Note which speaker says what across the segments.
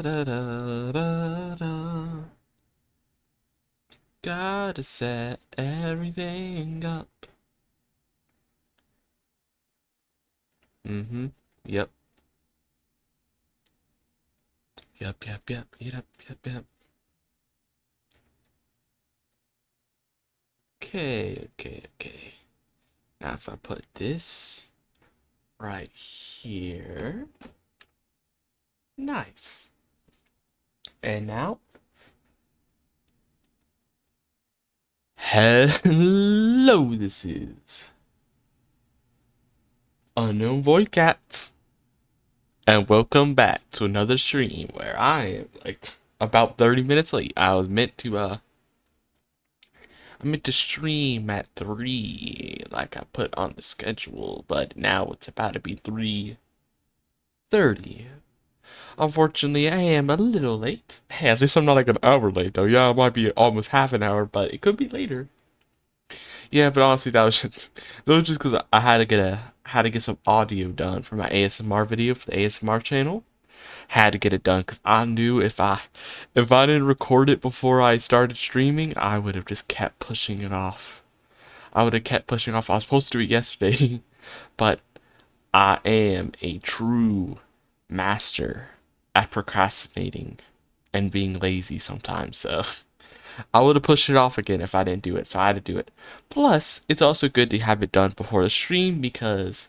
Speaker 1: da, da, da, da. Gotta set everything up. Mm-hmm. Yep. Yep. Okay. Now if I put this right here. Nice. And now, hello, this is Unknown Void Cats, and welcome back to another stream where I am like about 30 minutes late. I meant to stream at 3 like I put on the schedule, but now it's about to be 3:30. Unfortunately, I am a little late. Hey, at least I'm not like an hour late though. Yeah, I might be almost half an hour, but it could be later. Yeah, but honestly, that was just because I had to get some audio done for my ASMR video for the ASMR channel. Had to get it done because I knew if I didn't record it before I started streaming, I would have just kept pushing it off. I would have kept pushing off. I was supposed to do it yesterday, but I am a true master at procrastinating and being lazy sometimes. So I would have pushed it off again if I didn't do it, so I had to do it. Plus, it's also good to have it done before the stream because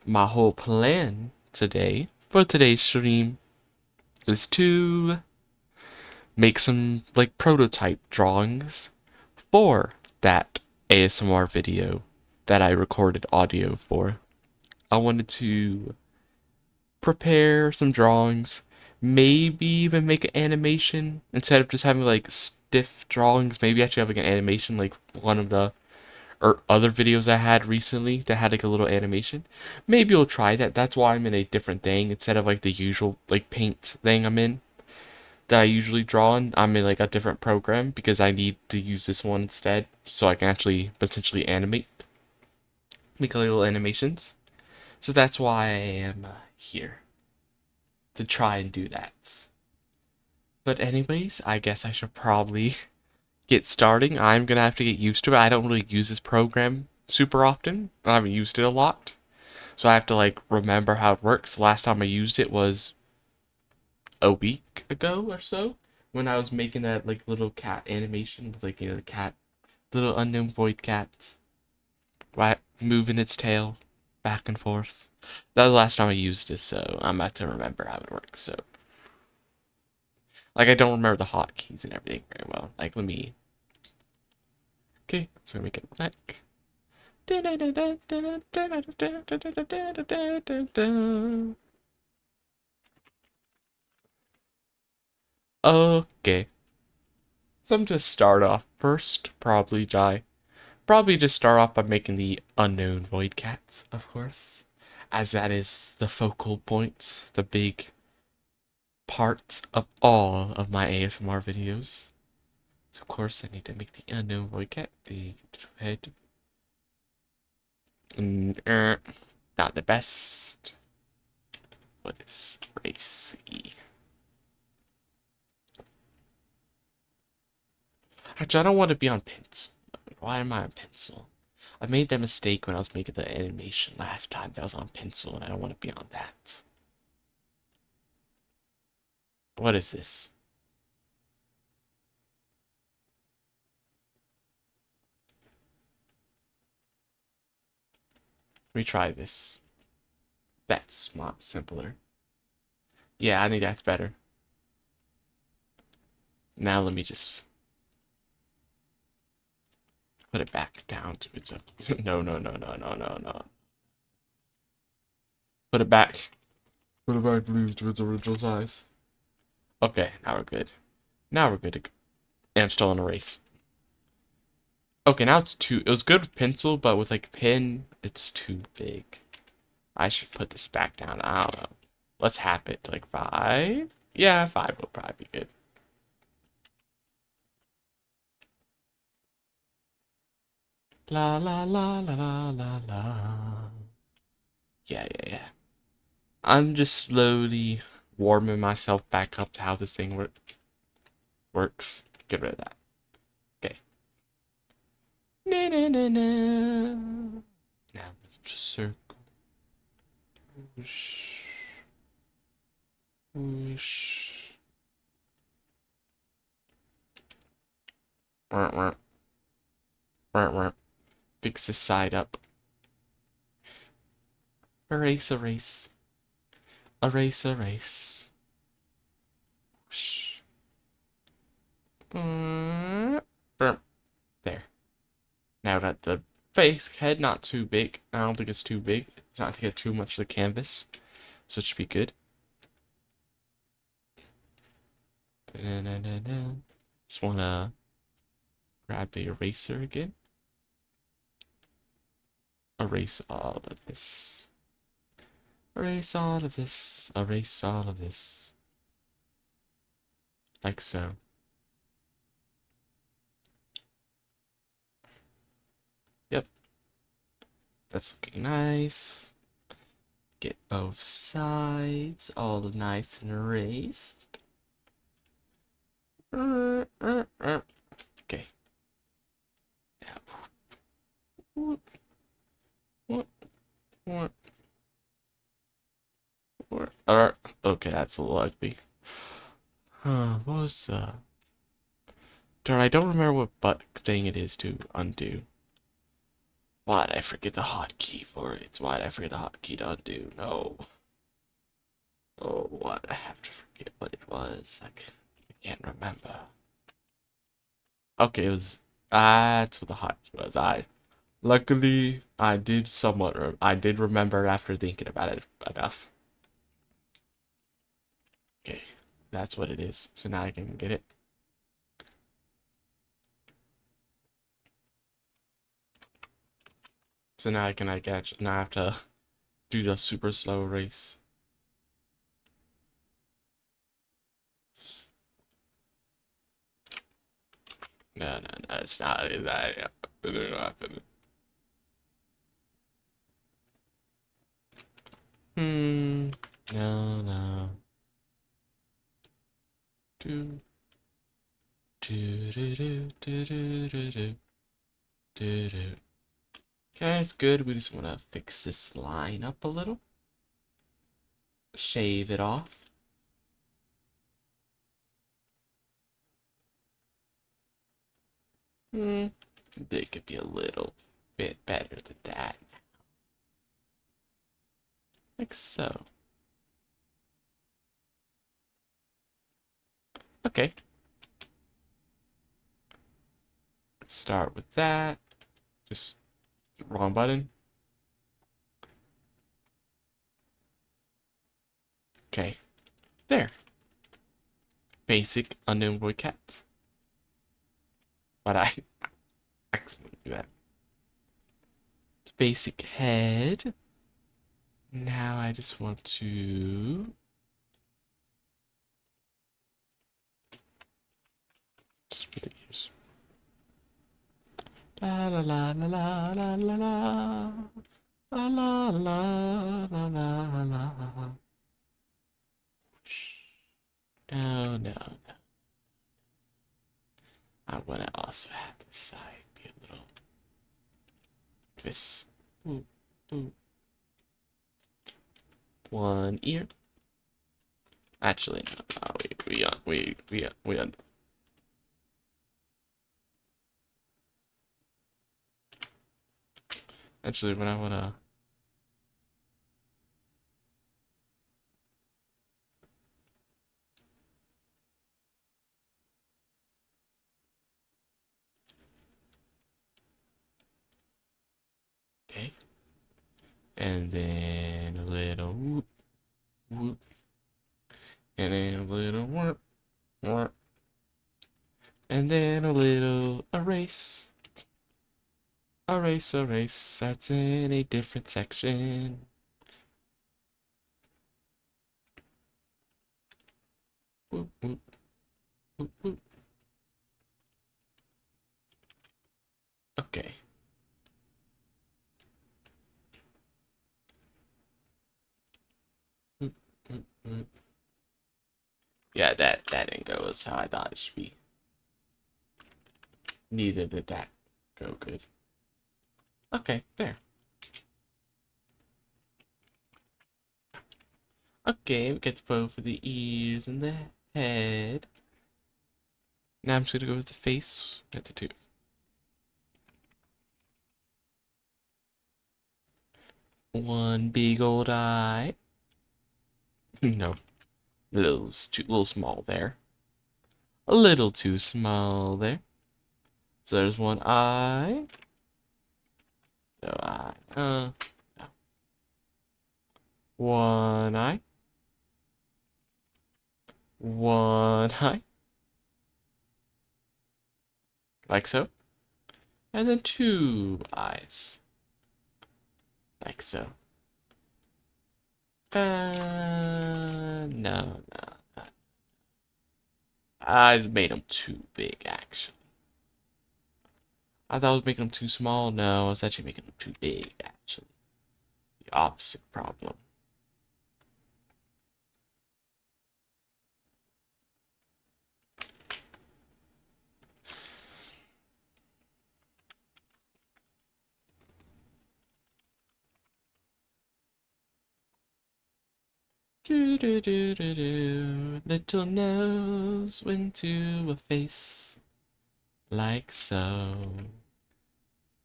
Speaker 1: my whole plan today for today's stream is to make some like prototype drawings for that ASMR video that I recorded audio for. I wanted to prepare some drawings, maybe even make an animation instead of just having like stiff drawings. Maybe actually have like an animation like one of the or other videos I had recently that had like a little animation. Maybe we'll try that. That's why I'm in a different thing instead of like the usual like paint thing I'm in that I usually draw in. I'm in like a different program because I need to use this one instead so I can actually potentially animate, make little animations. So that's why I am here to try and do that. But anyways, I guess I should probably get starting. I'm gonna have to get used to it. I don't really use this program super often. I haven't used it a lot. So I have to like remember how it works. The last time I used it was a week ago or so when I was making that like little cat animation with like the cat little unknown void cat right moving its tail back and forth. That was the last time I used it, so I'm about to remember how it works. So like I don't remember the hotkeys and everything very well. Like let me okay, so make it black. Okay. So I'm just start off first, probably just start off by making the unknown void cats, of course. As that is the focal points, the big parts of all of my ASMR videos. So of course I need to make the unknown void cat, the head. Not the best. What is race E? Actually, I don't want to be on pencil. Why am I on pencil? I made that mistake when I was making the animation last time that I was on pencil, and I don't want to be on that. What is this? Let me try this. That's not simpler. Yeah, I think that's better. Now let me just put it back down to its... No. Put it back. Put it back, please, to its original size. Okay, now we're good. Now we're good to go. And I'm still in a race. Okay, now it's too... It was good with pencil, but with, like, pen, it's too big. I should put this back down. I don't know. Let's half it to, like, 5. Yeah, 5 will probably be good. La la la la la la la. Yeah. I'm just slowly warming myself back up to how this thing works. Get rid of that. Okay. Na, na, na, na. Now just circle. Whoosh. Whoosh. Wah, wah. Wah, wah. Fix this side up. Erase, erase. Erase, erase. Whoosh. There. Now that the face head not too big. I don't think it's too big. It's not to get too much of the canvas. So it should be good. Just wanna grab the eraser again. Erase all of this. Erase all of this. Erase all of this. Like so. Yep. That's looking nice. Get both sides all nice and erased. Okay. Now. Alright. Okay, that's a little ugly. What was the... Darn, I don't remember what butt thing it is to undo. Why'd I forget the hotkey for it? Why'd I forget the hotkey to undo? No. Oh, what? I have to forget what it was. I can't remember. Okay, it was... That's what the hotkey was. Luckily, I did I did remember after thinking about it enough. Okay, that's what it is. So now I can get it. So now now I have to do the super slow race. No, it's not. It's not. It didn't happen. No. Do do do do do do do do do. Okay, it's good. We just want to fix this line up a little. Shave it off. They could be a little bit better than that. Like so. Okay. Start with that. Just wrong button. Okay. There. Basic unknown boy cats. But I accidentally do that. Basic head. Now I just want to just put the ears. La la la la la la la la la la la la la la. No. I want to also have this side be a little this. Ooh. One ear. Actually, no. We Actually, when I wanna. Okay. And then a little whoop. And then a little whoop. And then a little erase. Erase. That's in a different section. Whoop. Okay. Whoop. that didn't go as how I thought it should be. Neither did that go good. Okay, there. Okay, we get the bow for the ears and the head. Now I'm just gonna go with the face at the two. One big old eye. No, little small there. A little too small there. So there's one eye. No eye. No. One eye. One eye. Like so. And then two eyes. Like so. No. I made them too big, actually. I thought I was making them too small. No, I was actually making them too big, actually. The opposite problem. Do do do do do. Little nose went to a face. Like so.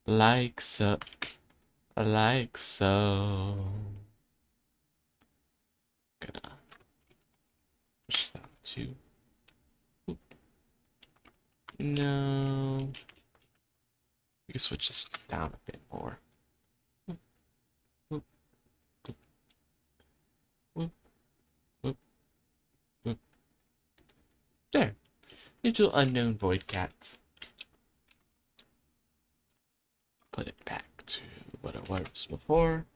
Speaker 1: Like so. Like so. Gonna push that too. Oop. No. We can switch this down a bit more. Oop. Oop. Oop. Oop. Oop. There. Little unknown void cats. Put it back to what it was before.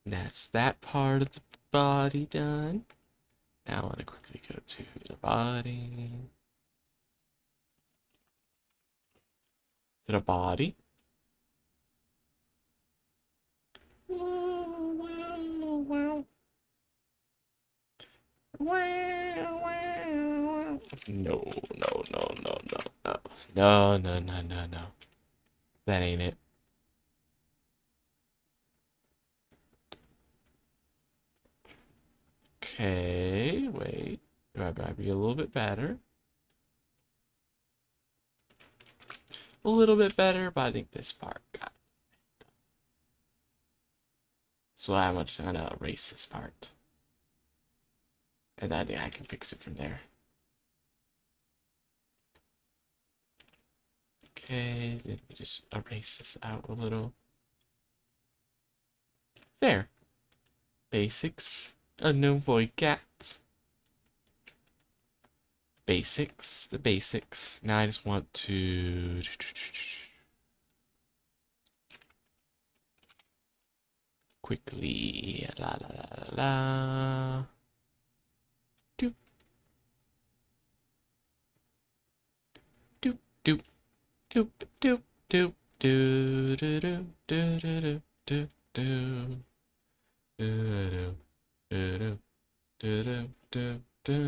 Speaker 1: That's that part of the body done. Now I want to quickly go to the body. To the body. No. No. That ain't it. Okay, wait. That might be a little bit better. A little bit better, but I think this part got it. So I'm just gonna erase this part. And I think I can fix it from there. Okay, let me just erase this out a little. There. Basics. Unknown void cat. Basics. The basics. Now I just want to... quickly. La la la la. Doop. Doop doop. Doop doop doop. Do do do do do do do do do do do do.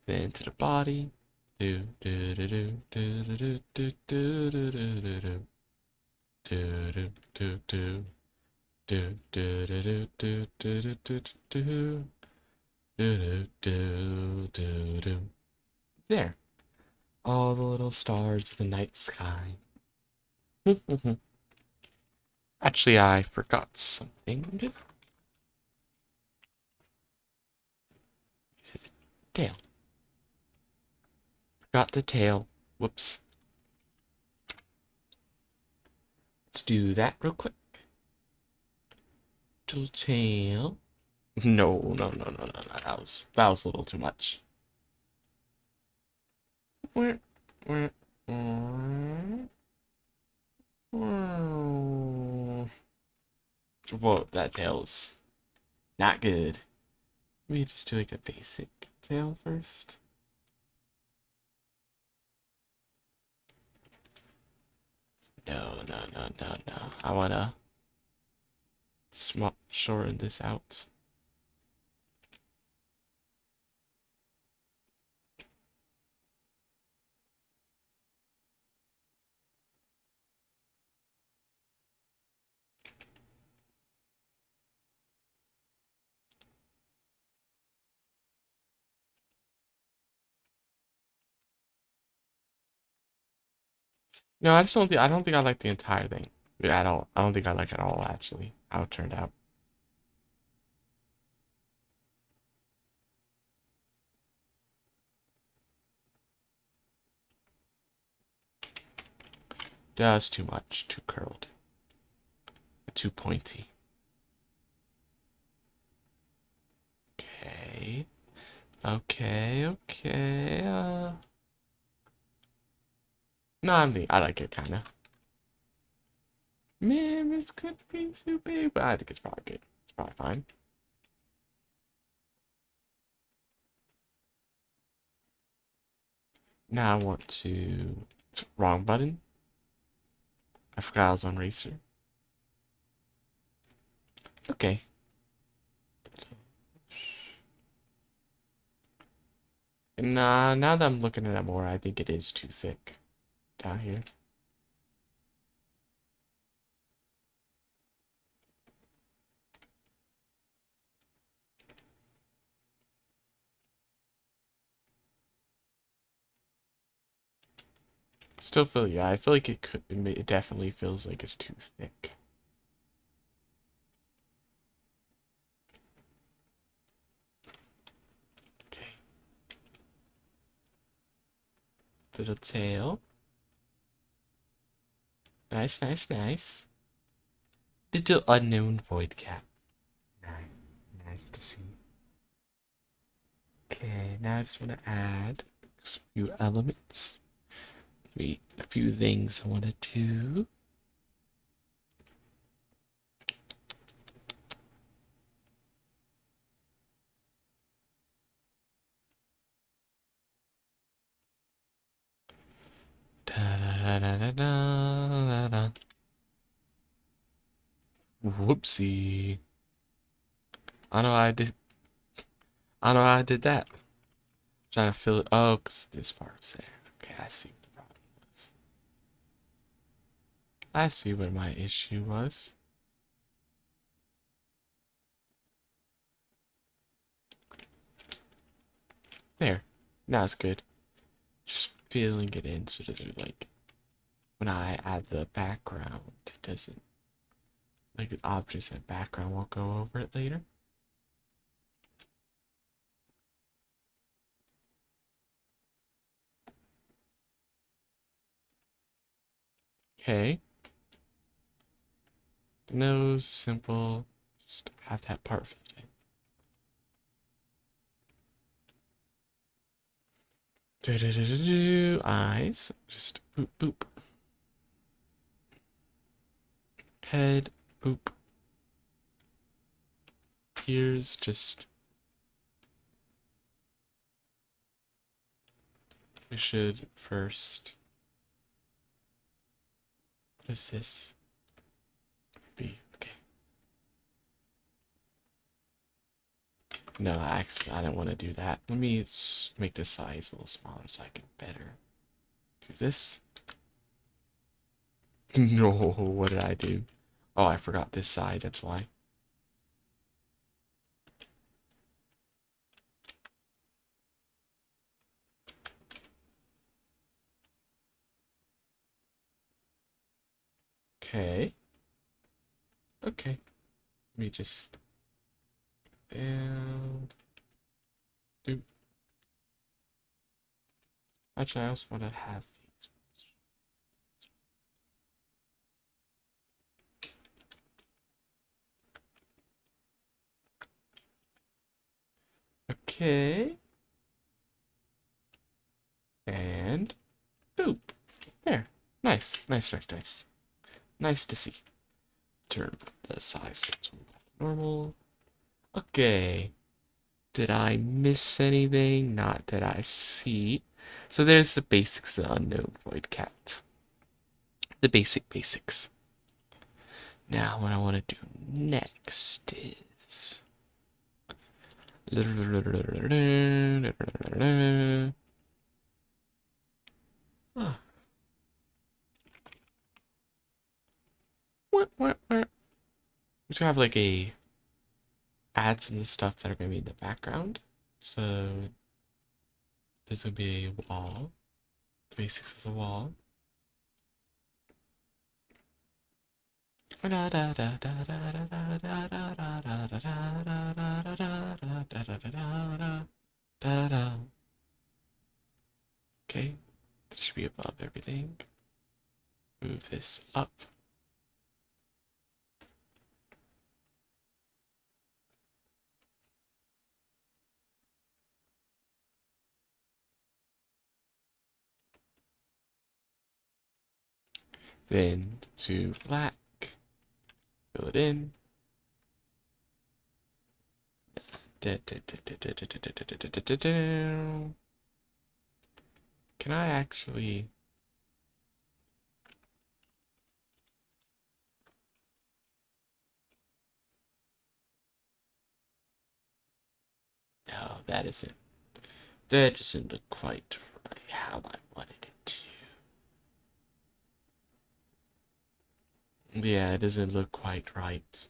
Speaker 1: Then to the body. Do do do do do do do do do do do. Do do do do. Do do do do do do do do do. Do do do do. There. All the little stars of the night sky. Actually, I forgot something. Tail. Forgot the tail. Whoops. Let's do that real quick. Little tail. No. That was a little too much. Whoa, that tail's not good. Let me just do like a basic tail first. No. I wanna shorten this out. No, I don't think I like the entire thing at all. I don't think I like it at all, actually, how it turned out. That's too much, too curled, too pointy. Okay, okay. No, I like it kind of. Man, this could be too big, but I think it's probably good. It's probably fine. Now I want to. Wrong button. I forgot I was on Racer. Okay. Nah, now that I'm looking at it more, I think it is too thick down here. Still feel, yeah, I feel like it definitely feels like it's too thick. Okay. Little tail. Nice, nice, nice. Little unknown void cat. Nice, nice to see. Okay, now I just want to add a few elements. Maybe a few things I want to do. Da, da, da, da, da, da. Whoopsie. I know I did. I know how I did that. Trying to fill it. Oh, because this part's there. Okay, I see what the problem was. I see what my issue was. There. Now it's good. Just filling it in so it doesn't like when I add the background, it doesn't like the objects and background won't go over it later. Okay. Nose, simple. Just have that part filled in. Eyes. Just boop boop. Head, boop. Ears, just. We should first. What is this? B. Okay. No, actually, I don't want to do that. Let me make the size a little smaller so I can better do this. No, what did I do? Oh, I forgot this side, that's why. Okay. Okay. Let me just down. Do. Actually, I also want to have these. Okay. And boop. There. Nice. Nice, nice, nice. Nice to see. Turn the size to normal. Okay. Did I miss anything? Not that I see. So there's the basics of the unknown void cat. The basics. Now, what I want to do next is. Ah, we should have like a add some of the stuff that are gonna be in the background. So this will be a wall. The basics of the wall. Okay, this should be above everything. Move this up. Then to black, fill it in. Can I actually? No, that isn't. That doesn't look quite right how I wanted it to. Yeah, it doesn't look quite right.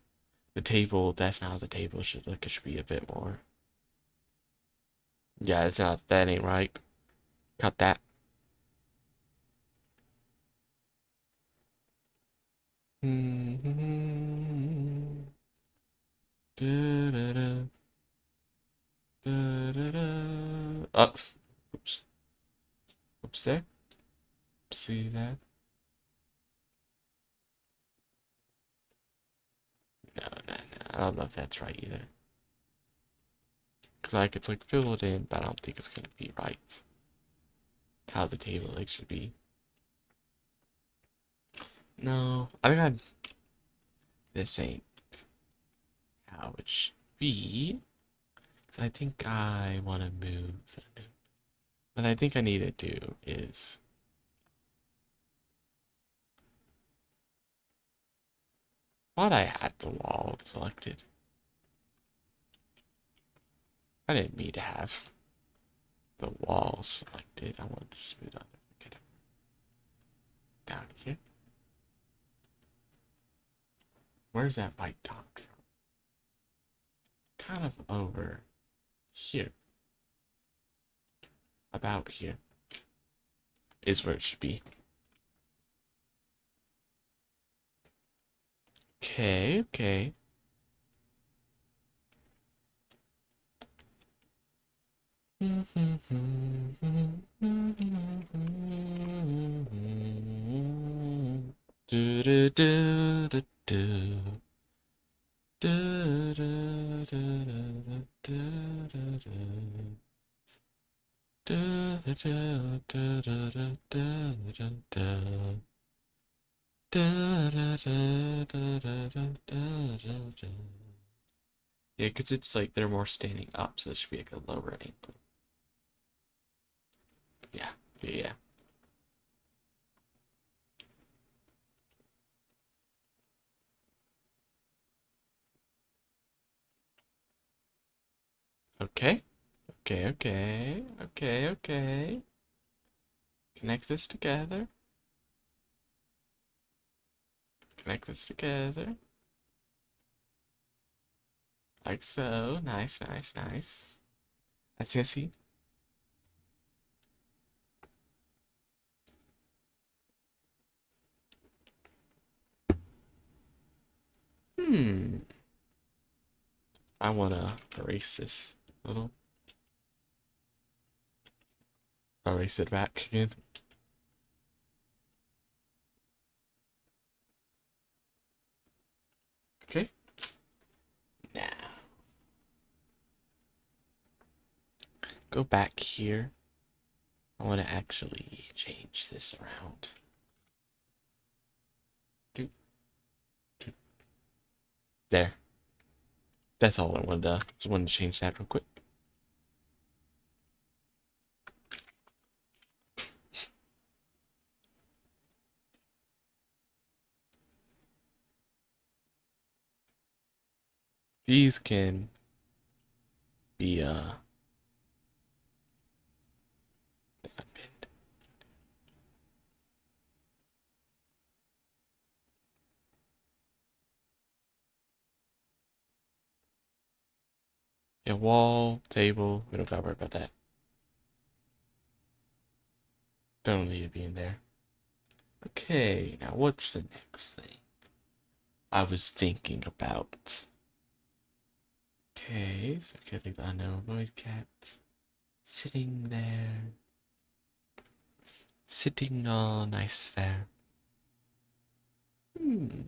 Speaker 1: The table, that's not how the table should look. It should be a bit more. Yeah, it's not. That ain't right. Cut that. Da-da-da, da-da-da. Oh, oops. Oops there. See that? No, no, no. I don't know if that's right either. Because I could like fill it in, but I don't think it's gonna be right. How the table like should be. No, I think this ain't how it should be. So I think I want to move that. What I think I need to do is thought I had the wall selected. I didn't mean to have the wall selected. I want to just move it on. Get it down here. Where's that white dot from? Kind of over here. About here is where it should be. Okay, okay. Do do do do do. Da, da, da, da, da, da, da. Da, da, da, da, da, da, da, da. Da, da, da, da, da, da, da, da, da. Yeah, because it's like they're more standing up, so it should be like a lower angle. Yeah, yeah, yeah. Okay, okay, okay, okay, okay. Connect this together. Connect this together. Like so. Nice, nice, nice. I see, I see. Hmm. I wanna erase this little. Erase it back again. Okay. Now go back here. I want to actually change this around. There. That's all I wanted to. Just wanted to change that real quick. These can be pinned. Yeah, wall, table, we don't gotta worry about that. Don't need to be in there. Okay, now what's the next thing I was thinking about? Okay, so getting the unknown void cat sitting there. Sitting all nice there. Hmm.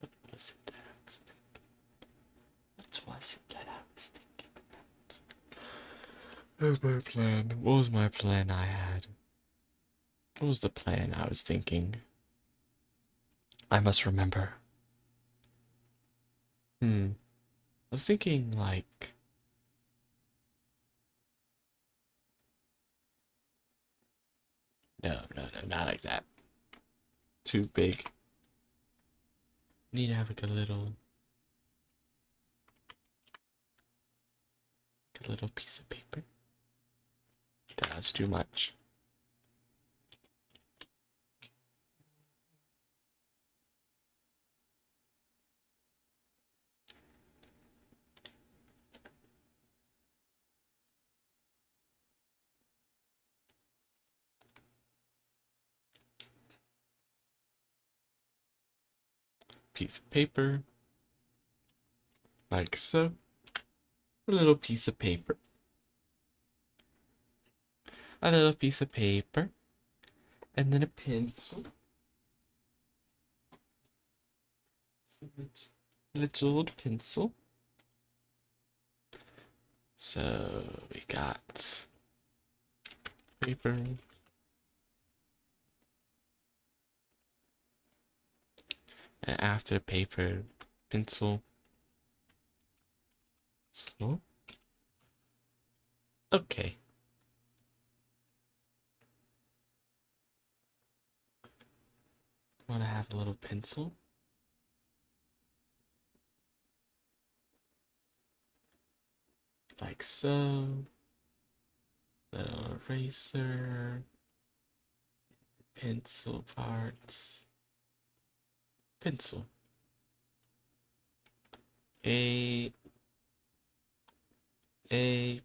Speaker 1: What was it that I was thinking? What was it that I was thinking about? What was my plan? What was my plan I had? What was the plan I was thinking? I must remember. I was thinking like no, not like that. Too big. Need to have like a little piece of paper. That's too much. Piece of paper. Like so. A little piece of paper. A little piece of paper. And then a pencil. Little pencil. So we got paper. And after the paper, pencil. So, okay. Want to have a little pencil. Like so. Little eraser. Pencil parts. Pencil. A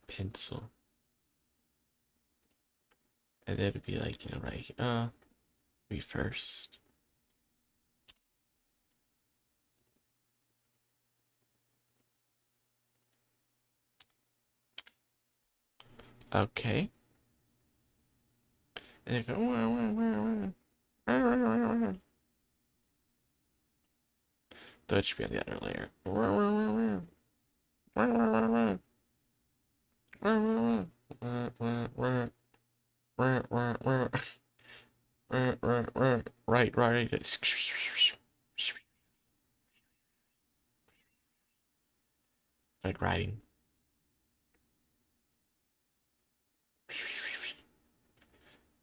Speaker 1: pencil. And then it'd be like, right, we first. Okay. And then go, that should be on the other layer. Right. Like writing.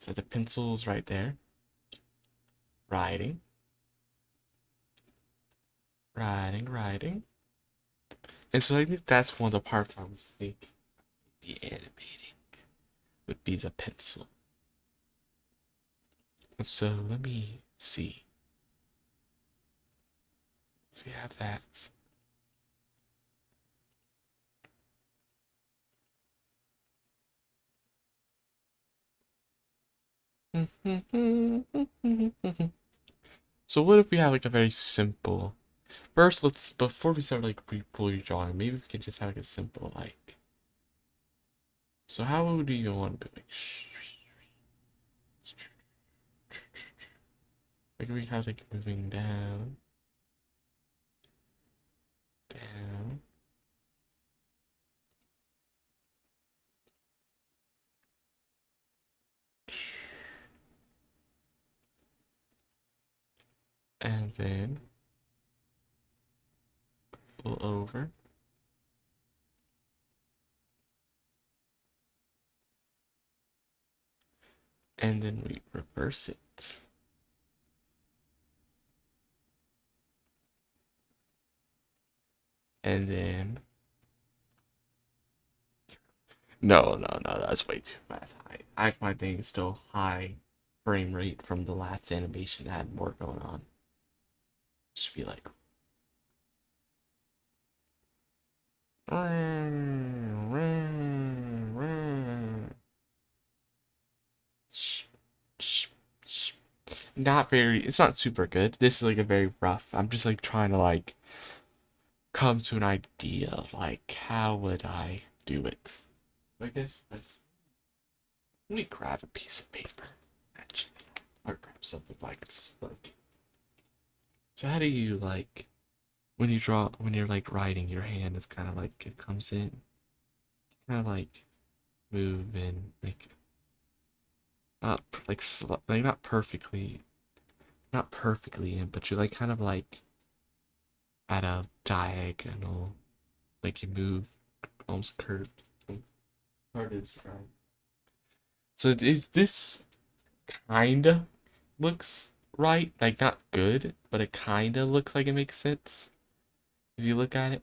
Speaker 1: So the pencil's right there. Writing. And so I think that's one of the parts I was thinking be animating would be the pencil. And so let me see. So we have that. So what if we have like a very simple first let's before we start like fully drawing, maybe we can just have like a simple like so how do you want to be like we have like moving down, and then pull over, and then we reverse it. And then no, that's way too fast. My thing is still high frame rate from the last animation that had more going on. Should be like not very, it's not super good. This is like a very rough. I'm just like trying to like come to an idea of like how would I do it. I guess let me grab a piece of paper actually, or grab something like this. Like, so how do you like when you draw when you're like writing, your hand is kind of like it comes in, kind of like move and like not like like not perfectly in, but you like kind of like at a diagonal, like you move almost curved. Hard to describe. So this kinda looks right, like not good, but it kinda looks like it makes sense if you look at it.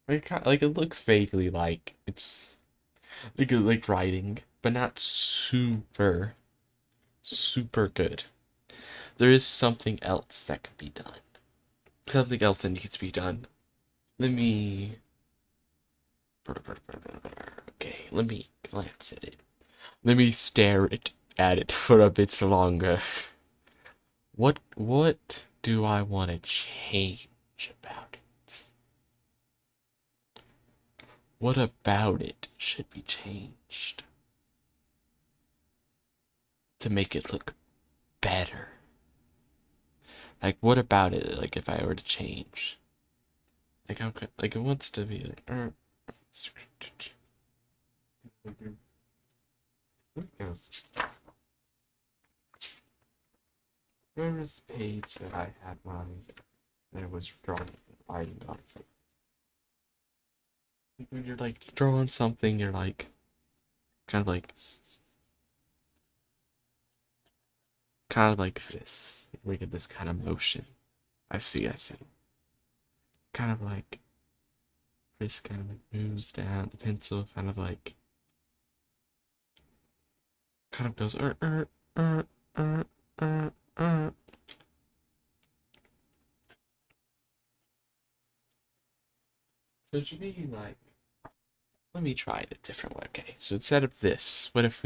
Speaker 1: Like it looks vaguely like it's like writing, but not super good. There is something else that can be done. Something else that needs to be done. Let me. Okay, let me glance at it. Let me stare at it for a bit longer. What do I want to change about it? What about it should be changed to make it look better? Like what about it? Like if I were to change, like how could like it wants to be like. Where was the page that I had mine that I was drawing writing on? Like when you're like drawing something, you're like kind of like this. We get this kind of motion. I see. Kind of like this kind of like moves down. The pencil kind of goes er, er. So it should be like, let me try it a different way. Okay, so instead of this, what if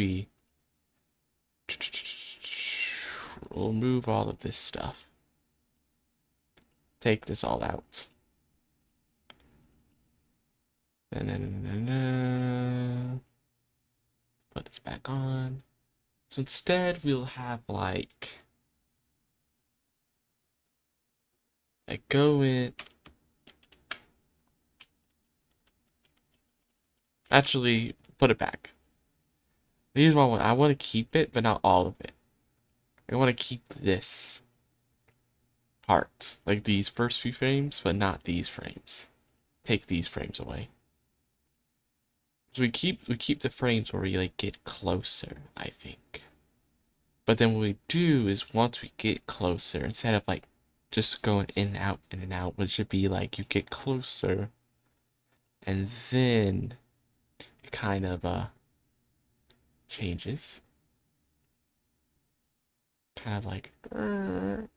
Speaker 1: we'll move all of this stuff. Take this all out. Put this back on. So instead, we'll have like go in. Actually, put it back. Here's what I want. I want to keep it, but not all of it. I want to keep this part, like these first few frames, but not these frames. Take these frames away. So we keep the frames where we like get closer, I think. But then what we do is once we get closer, instead of like just going in and out, which should be like you get closer and then it kind of changes. Kind of like do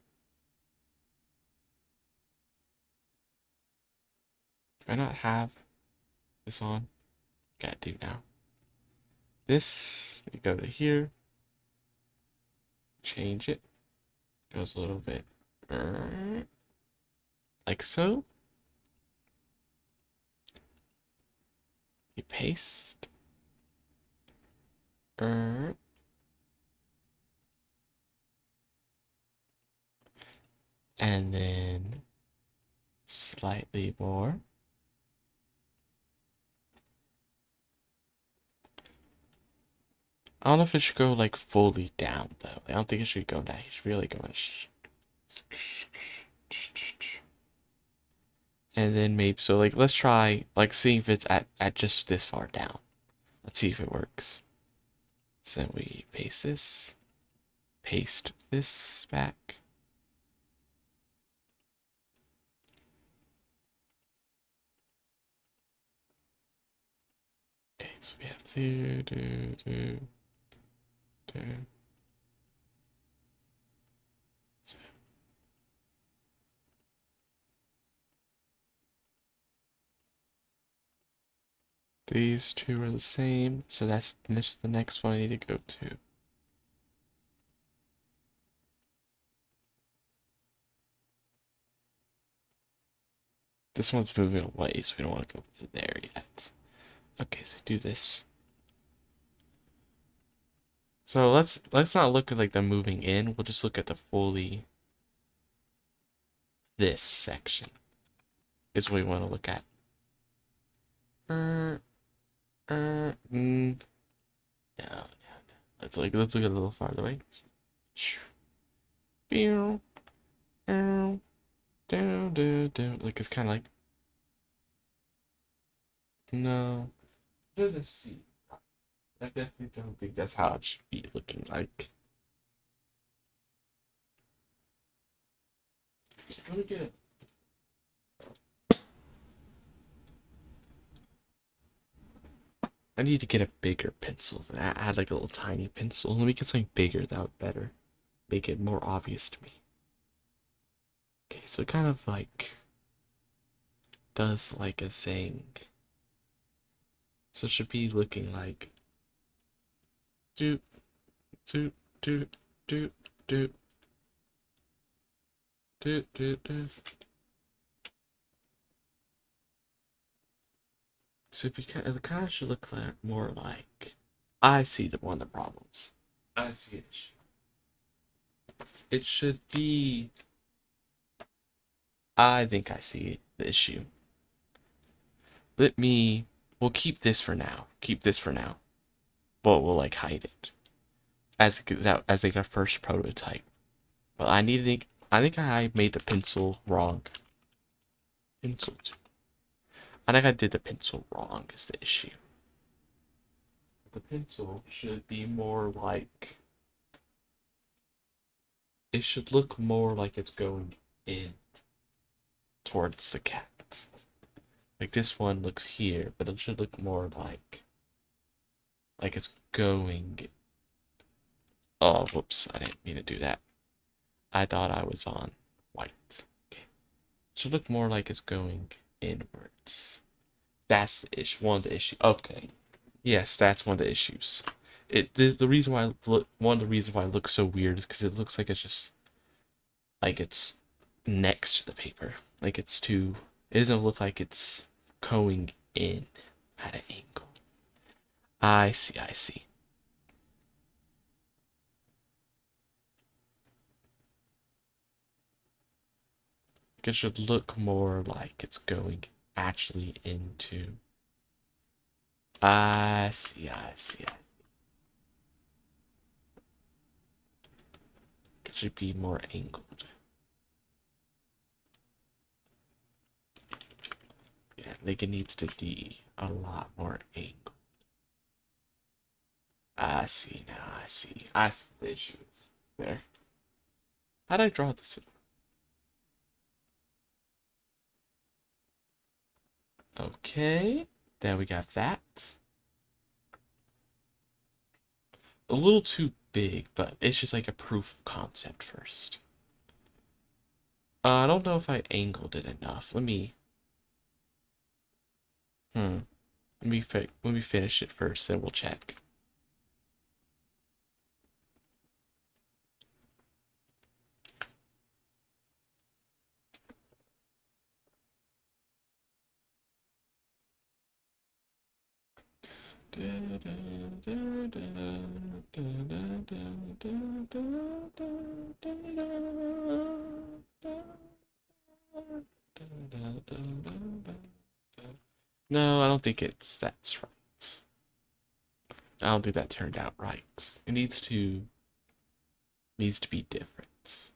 Speaker 1: I not have this on? Okay, I do now. This, you go to here, change it, goes a little bit like so. You paste, and then slightly more. I don't know if it should go like fully down though. I don't think it should go down. It should really go in. And then maybe so like let's try like seeing if it's at just this far down. Let's see if it works. So then we paste this back. So we have do, do, do, do. So these two are the same, so that's the next one I need to go to. This one's moving away, so we don't want to go to there yet. Okay, so do this. So let's not look at like the moving in. We'll just look at the fully this section is what we want to look at. No. Let's look a little farther away. Like it's kind of like no. It doesn't seem. I definitely don't think that's how it should be looking like. Let me get it. I need to get a bigger pencil. I had like a little tiny pencil. Let me get something bigger. That would better make it more obvious to me. Okay, so it kind of like does like a thing. So it should be looking like do do do do do do. So it kind of should look like more like I see one of the problems. I see it. It should be. I think I see the issue. We'll keep this for now. Keep this for now. But we'll like hide it as like a first prototype. But I think I made the pencil wrong. Pencil. I think I did the pencil wrong is the issue. The pencil should be more like. It should look more like it's going in towards the cat. Like this one looks here, but it should look more like it's going. Oh, whoops! I didn't mean to do that. I thought I was on white. Okay, it should look more like it's going inwards. That's the issue. One of the issues. Okay, yes, that's one of the issues. The reason why one of the reasons why it looks so weird is because it looks like it's just like it's next to the paper. Like it's too. It doesn't look like it's going in at an angle. I see. I see. It should look more like it's going actually into. I see. I see. I see. It should be more angled. Yeah, I think it needs to be a lot more angled. I see now. I see. I see the issue is there. How'd I draw this? Okay, there we got that. A little too big, but it's just like a proof of concept first. I don't know if I angled it enough. Let me let me finish it first, then we'll check. No, I don't think that's right. I don't think that turned out right. It needs to be different.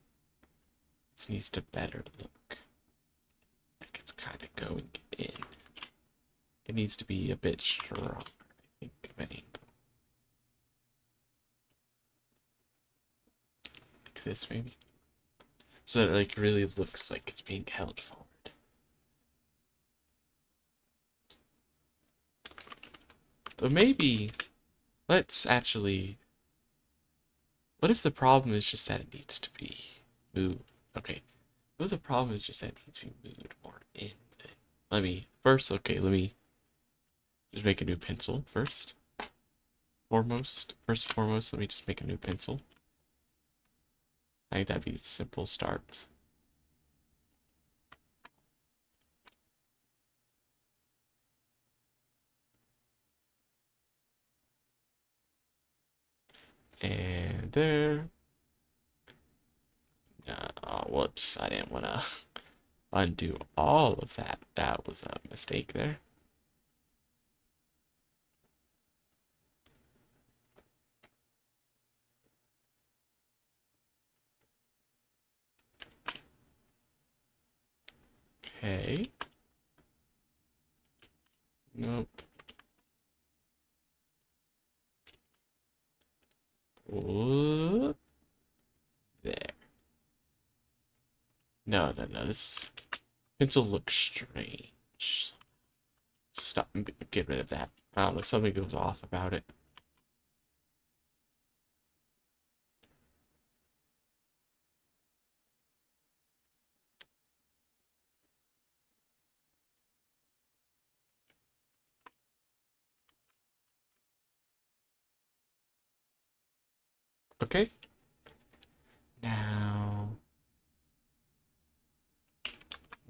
Speaker 1: It needs to better look like it's kind of going in. It needs to be a bit stronger, I think, of an angle. Like this, maybe. So it like really looks like it's being held forward. So maybe let's actually. What if the problem is just that it needs to be moved? Okay. What if the problem is just that it needs to be moved more in? Let me first. Okay, let me just make a new pencil first. First and foremost, let me just make a new pencil. I think that'd be a simple start. And there. Oh, whoops. I didn't want to undo all of that. That was a mistake there. Okay. Nope. Whoop. There. No, no, no. This pencil looks strange. Stop. Get rid of that. I don't know. Something goes off about it. Okay. Now.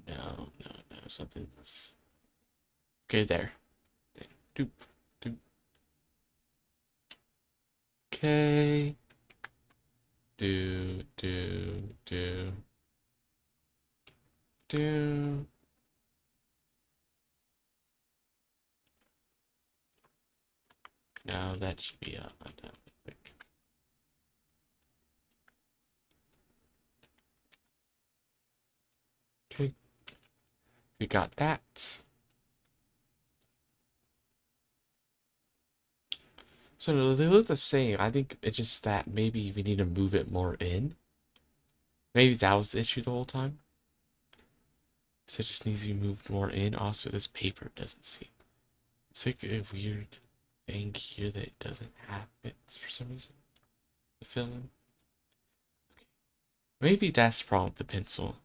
Speaker 1: No, no, no. Something's. Okay, there. Doop, doop. Okay. Do. Do. Now that should be undone quick. Okay, we got that. So they look the same. I think it's just that maybe we need to move it more in. Maybe that was the issue the whole time. So it just needs to be moved more in. Also, this paper doesn't seem. It's like a weird thing here that it doesn't have it for some reason. The film. Okay. Maybe that's the problem with the pencil.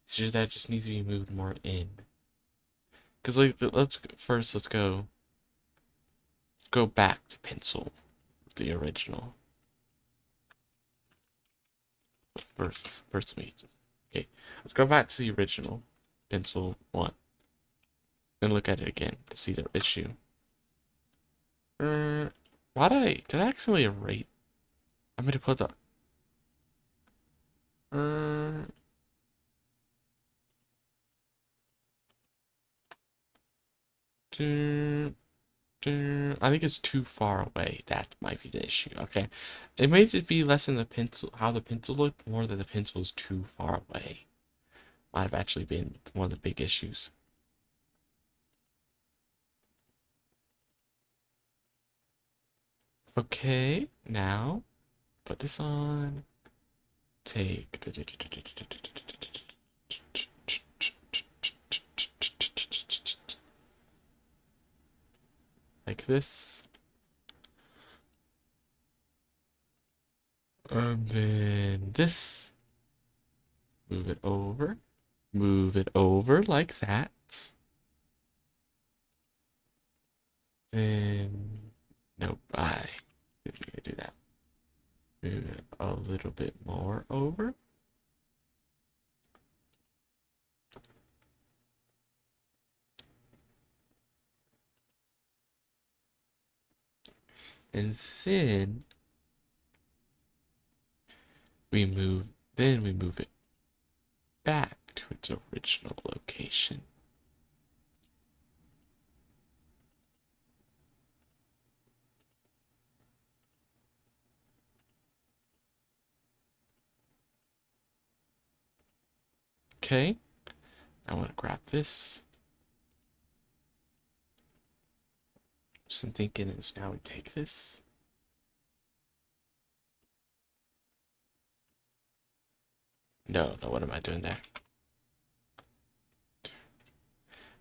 Speaker 1: It's just that it just needs to be moved more in. Cause like let's go back to pencil, the original. First me. Okay, let's go back to the original pencil one and look at it again to see the issue. Did I accidentally erase? I'm gonna put the. Uh, I think it's too far away. That might be the issue. Okay, it may just be less than the pencil, how the pencil looked, more that the pencil is too far away. Might have actually been one of the big issues. Okay, now put this on. Take like this. And then this. Move it over. Move it over like that. Then, nope, I didn't mean to do that. Move it a little bit more over. And then we move it back to its original location. Okay, I want to grab this. So I'm thinking is now we take this. No, what am I doing there?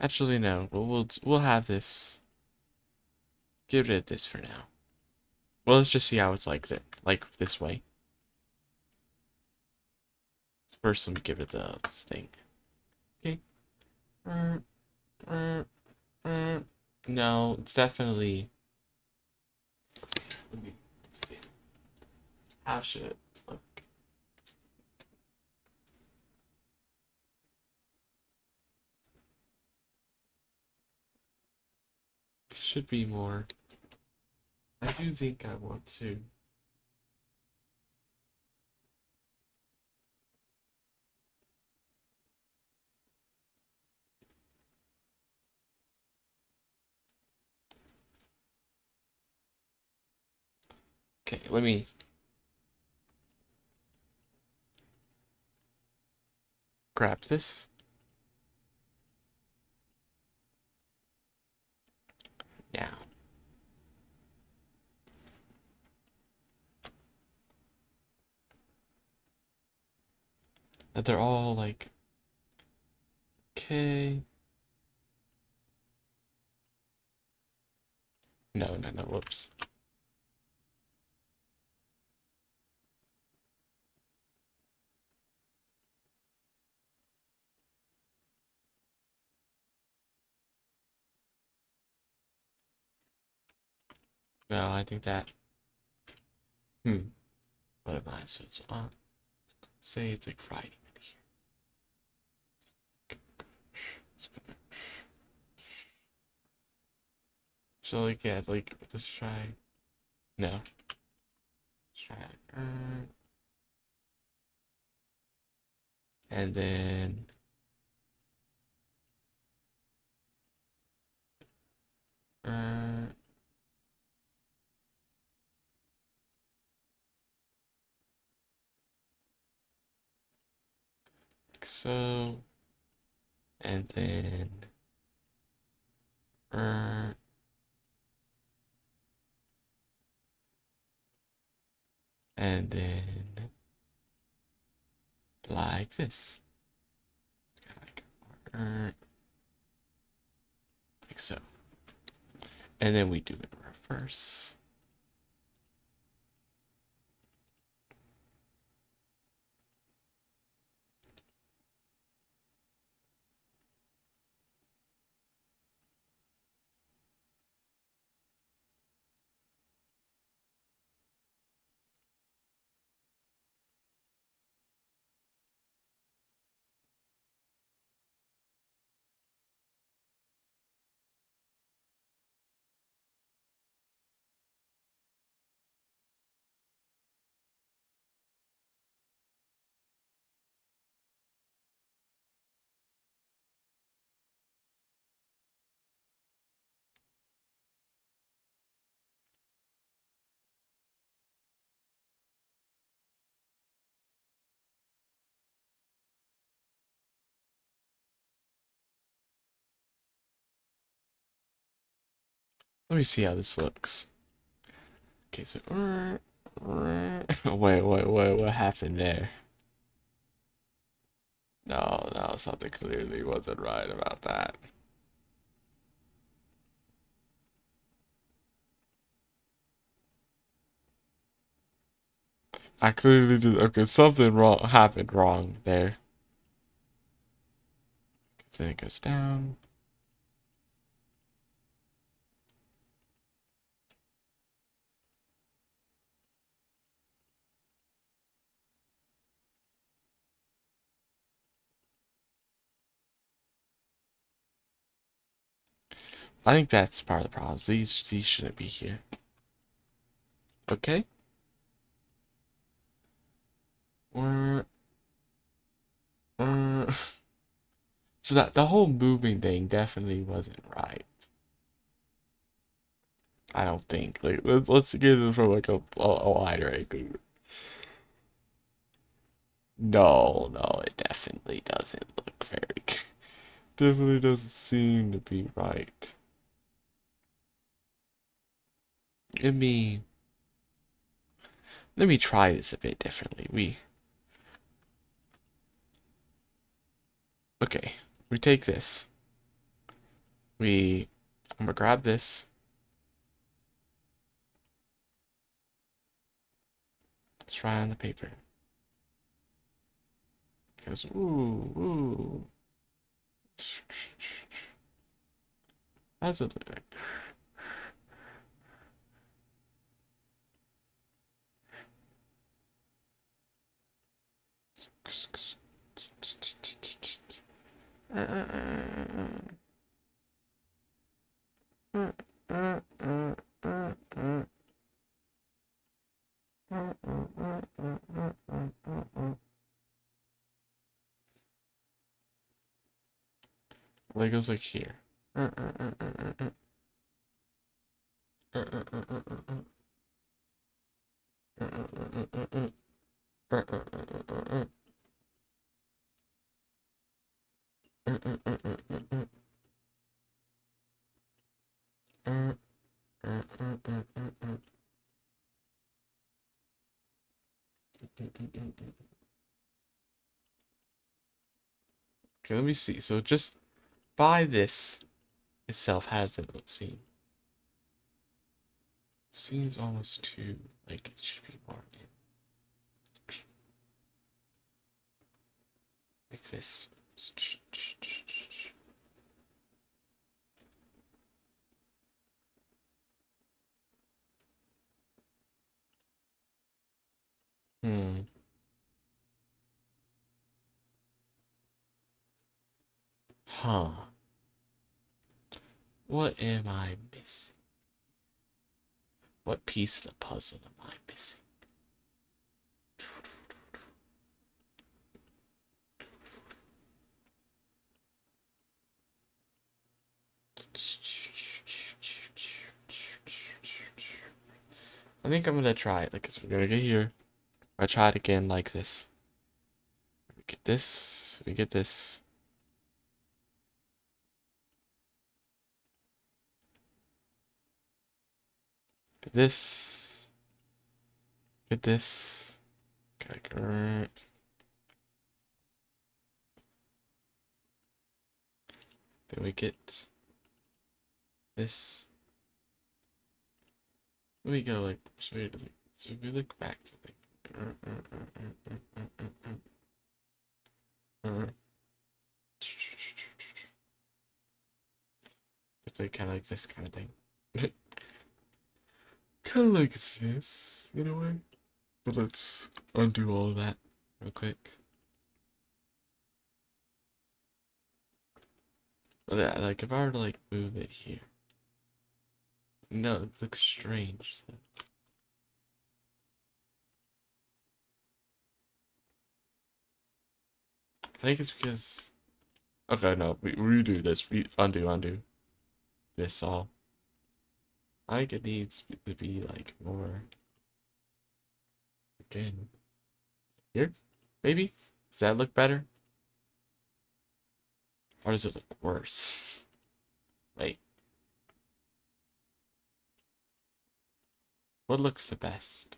Speaker 1: Actually, no. We'll have this. Get rid of this for now. Well, let's just see how it's like this way. First, let me give it the thing. Okay. No, it's definitely. Let me see. How should it look? Should be more. I do think I want to. Okay, let me. Grab this. Now. That they're all like. Okay. No, no, no, whoops. No, I think that. What am I? So it's on. Say it's like right here. So like yeah, like let's try. No. Let's try. And then. Uh, like so. And then. Uh, and then. Like this. Like, like so. And then we do it reverse. Let me see how this looks. Okay, so wait, what happened there? No, no, something clearly wasn't right about that. I clearly did. Okay, something wrong happened wrong there. Then it goes down. I think that's part of the problem. These shouldn't be here. Okay. Uh, uh, so that the whole moving thing definitely wasn't right. I don't think. Like let's get it from like a wider angle. No, no, it definitely doesn't look very. Definitely doesn't seem to be right. Let me let me try this a bit differently. Okay, we take this. I'm gonna grab this. Try on the paper. Because ooh. That's a look. Lego's like here. Okay, let me see. So just by this itself, how does it seem? Seems almost too like it should be more like this. Hmm. Huh. What am I missing? What piece of the puzzle am I missing? I think I'm gonna try it. Like, we're gonna get here. I try it again like this. We get this. We get this. Get this. Get this. Okay. Then we get this. Let me go like so we look back to like it's like kind of like this kind of thing. Kind of like this in a way. But let's undo all of that real quick. But yeah, like if I were to like move it here. No, it looks strange. So. I think it's because okay, no, we redo this. We undo this all. I think it needs to be like more again. Here? Maybe? Does that look better? Or does it look worse? Wait. What looks the best?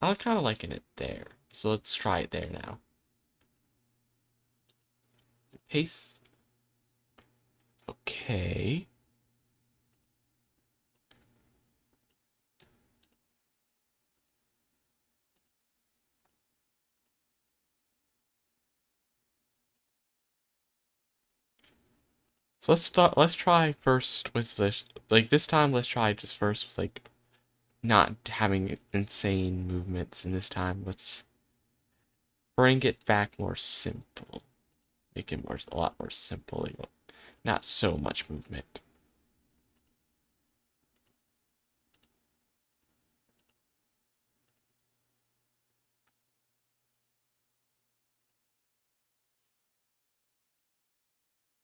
Speaker 1: I'm kind of liking it there. So let's try it there now. Paste. Okay. So let's try first with this like this time let's try just first with like not having insane movements and this time let's bring it back more simple. Make it a lot more simple, like, not so much movement.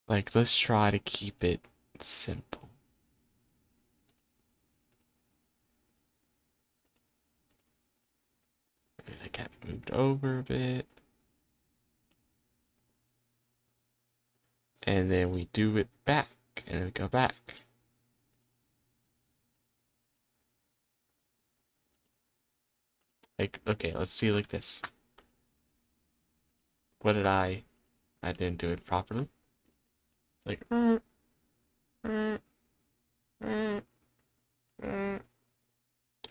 Speaker 1: Like let's try to keep it simple. I got moved over a bit. And then we do it back. And then we go back. Like, okay, let's see like this. What did I didn't do it properly. It's like,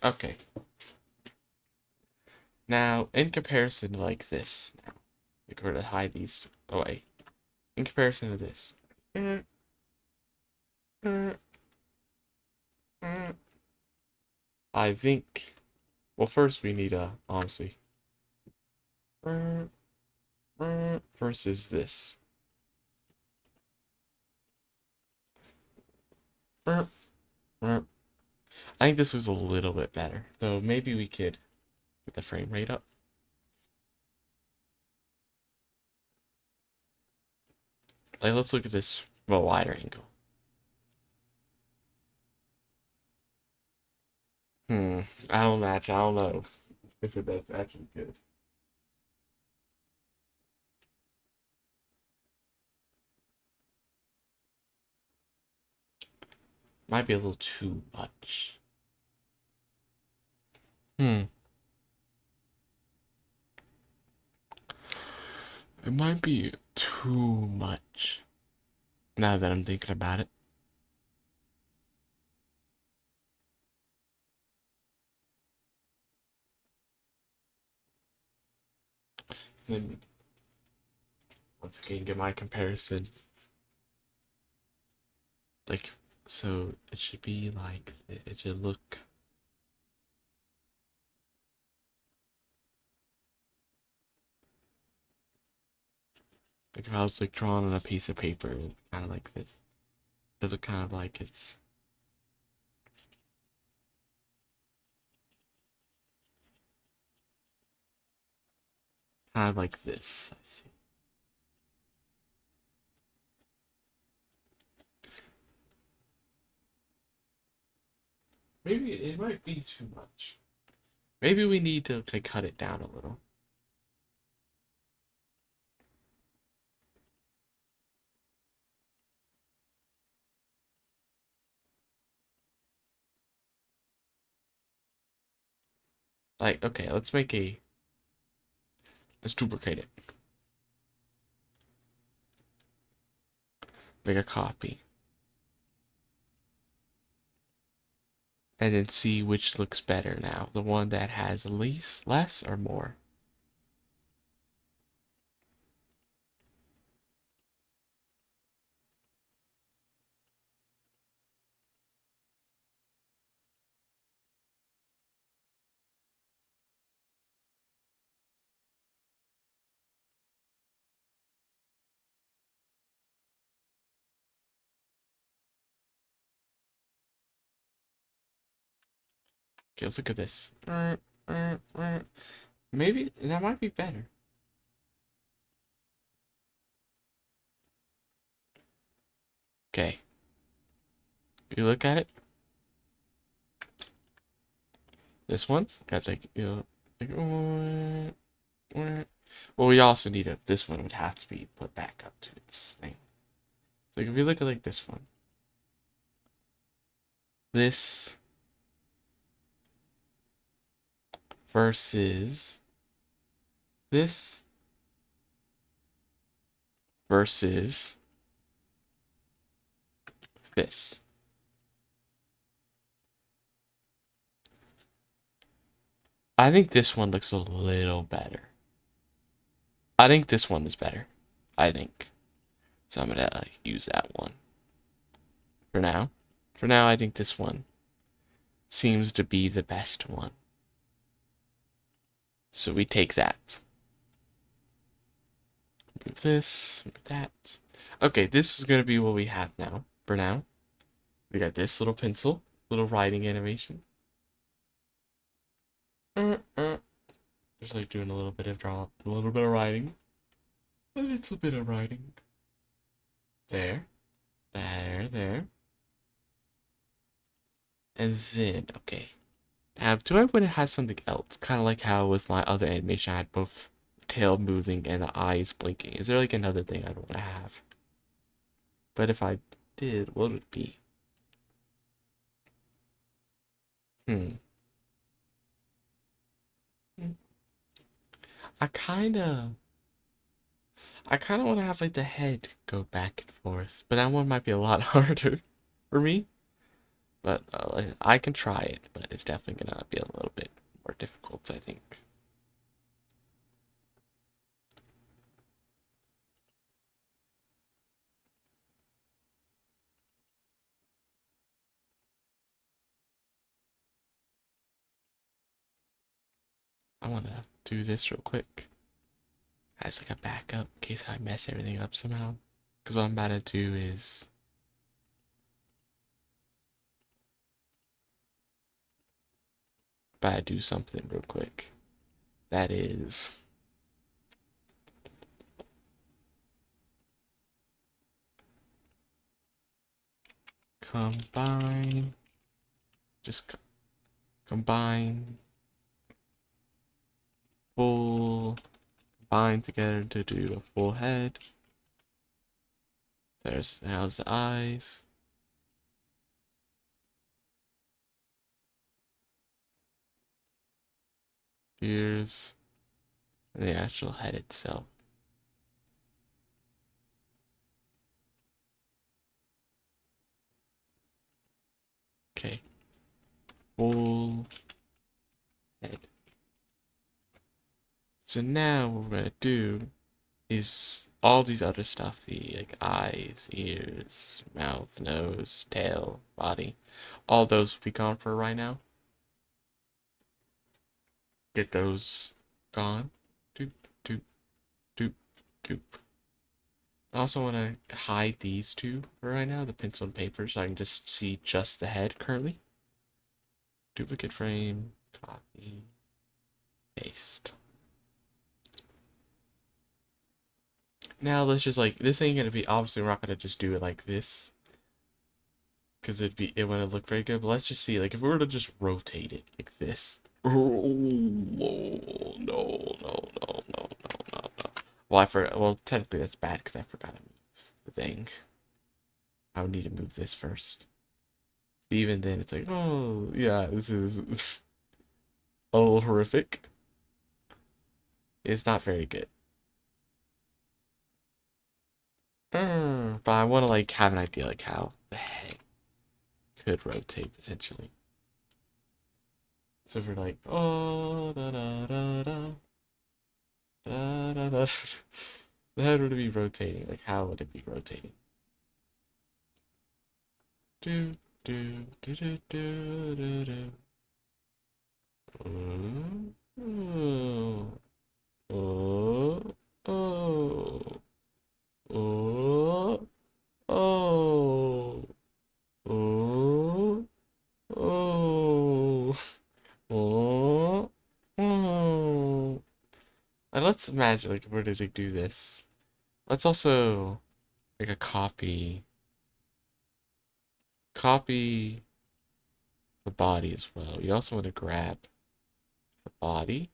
Speaker 1: okay. Now, in comparison to like this, now, like we're to hide these away. In comparison to this. Mm, mm, mm. I think, well, first we need a, honestly, versus this. I think this was a little bit better, though maybe we could get the frame rate up. Like, let's look at this from a wider angle. I don't match. I don't know if that's actually good. Might be a little too much. Hmm. It might be too much. Now that I'm thinking about it. Then once again get my comparison. Like, so it should be like, it should look. Like if I was like drawing on a piece of paper, kind of like this. It look kind of like it's kind of like this. I see. Maybe it might be too much. Maybe we need to like cut it down a little. Like, okay, let's duplicate it. Make a copy. And then see which looks better now. The one that has less or more. Okay, let's look at this. Maybe that might be better. Okay. You look at it. This one got like, like, well, we also need this one would have to be put back up to its thing. So if you look at like this one, this versus this versus this. I think this one looks a little better. I think this one is better. I think. So I'm gonna use that one for now. For now, I think this one seems to be the best one. So we take that. Move this, move that. Okay, this is gonna be what we have now. For now, we got this little pencil, little writing animation. Just like doing a little bit of a little bit of writing. A little bit of writing. There, there. And then, okay. Now, do I want to have something else? Kind of like how with my other animation, I had both tail moving and the eyes blinking. Is there like another thing I'd want to have? But if I did, what would it be? Hmm. I kind of... I kind of want to have like the head go back and forth. But that one might be a lot harder for me. But I can try it. But it's definitely going to be a little bit more difficult, I think. I want to do this real quick as like a backup in case I mess everything up somehow. Because what I'm about to do is about to do something real quick. That is combine. Just combine full combine together to do a full head. How's the eyes. Ears. And the actual head itself. Okay. Full head. So now what we're gonna do is all these other stuff, the like eyes, ears, mouth, nose, tail, body, all those will be gone for right now. Get those gone. Doop, doop, doop, doop. I also want to hide these two for right now, the pencil and paper, so I can just see just the head currently. Duplicate frame, copy, paste. Now let's just like, this ain't gonna be, obviously we're not gonna just do it like this, because it wouldn't look very good, but let's just see, like if we were to just rotate it like this. Oh, no, no, no, no, no, no, no. Well, technically that's bad because I forgot to move the thing. I would need to move this first. Even then, it's like, oh, yeah, this is a little horrific. It's not very good. But I want to, like, have an idea, like, how the head could rotate, potentially. So if we're like, oh, da da da da, da da da, the head would be rotating, like, how would it be rotating? Do, do, do, do, do, do, do. Oh, oh, oh, oh, oh, oh, oh, oh, oh. And let's imagine, like, where did they do this? Let's also make a copy the body as well. You also want to grab the body,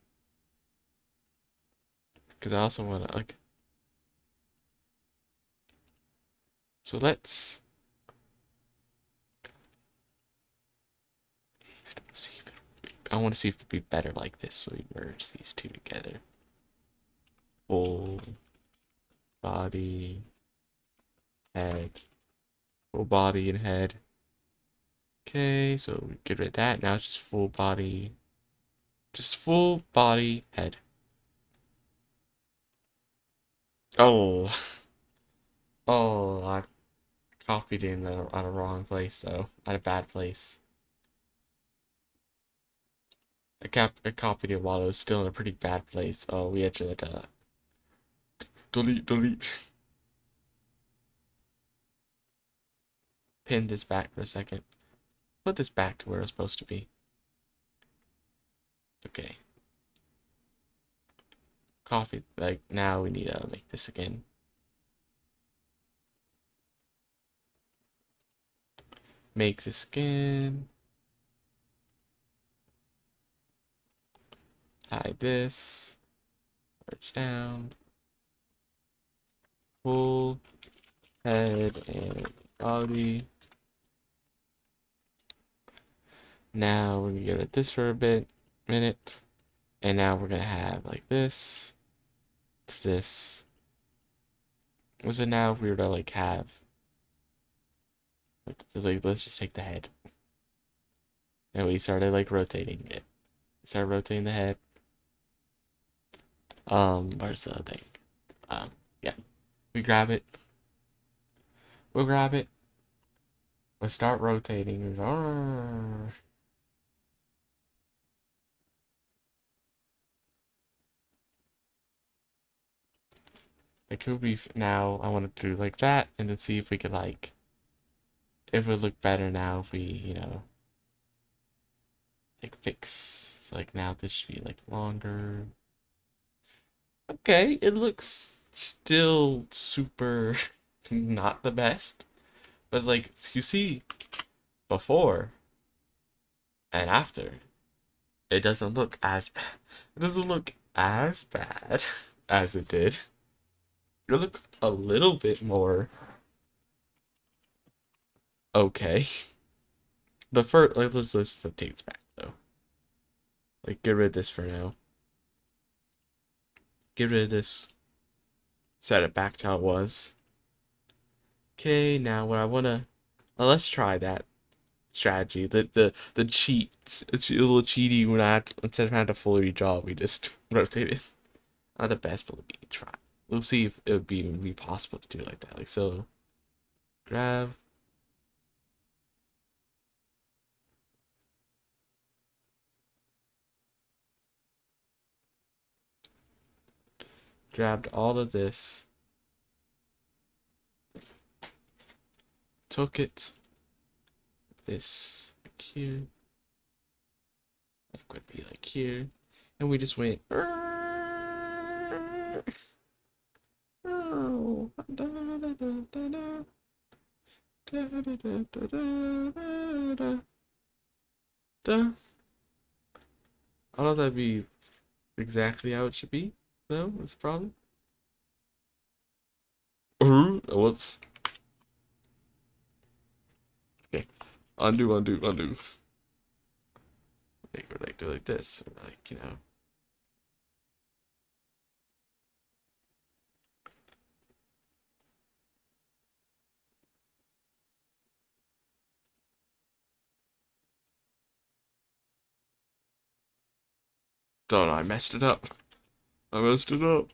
Speaker 1: because I also want to, like, so let's see if I want to see if it'd be better like this, so we merge these two together. Full body, head, full body and head. Okay, so we get rid of that. Now it's just full body, head. Oh, oh, I copied in on a wrong place though, at a bad place. I copied it while it was still in a pretty bad place. Oh, we actually had to delete. Pin this back for a second. Put this back to where it's supposed to be. Okay. Coffee, like, now we need to make this again. Make the skin. Hide this. Merge down. Full head and body. Now we're gonna give it this for a minute. And now we're gonna have like this to this. So now if we were to like have like let's just take the head. And we started like rotating it. Started rotating the head. Where's the thing? Yeah. We grab it. We'll grab it. We'll start rotating. Like could we now I want to do like that and then see if we could like if it would look better now if we, like fix so like now this should be like longer. Okay, it looks still super not the best. But like you see before and after, it doesn't look as bad. It doesn't look as bad as it did. It looks a little bit more okay. The first, like, let's take this back though. Like, get rid of this for now. Get rid of this. Set it back to how it was. Okay, now what I wanna, let's try that strategy. The cheat, it's a little cheaty when instead of having to fully redraw, we just rotate it. Not the best, but we can try. We'll see if it would be possible to do it like that. Like so, grab. Grabbed all of this, took it, this like here, that could be like here, and we just went. I don't know if that'd be exactly how it should be, though, that's the problem. Whoops. Okay. Undo, undo, undo. Like, or like do like this, or like, Don't know, I messed it up. I messed it up.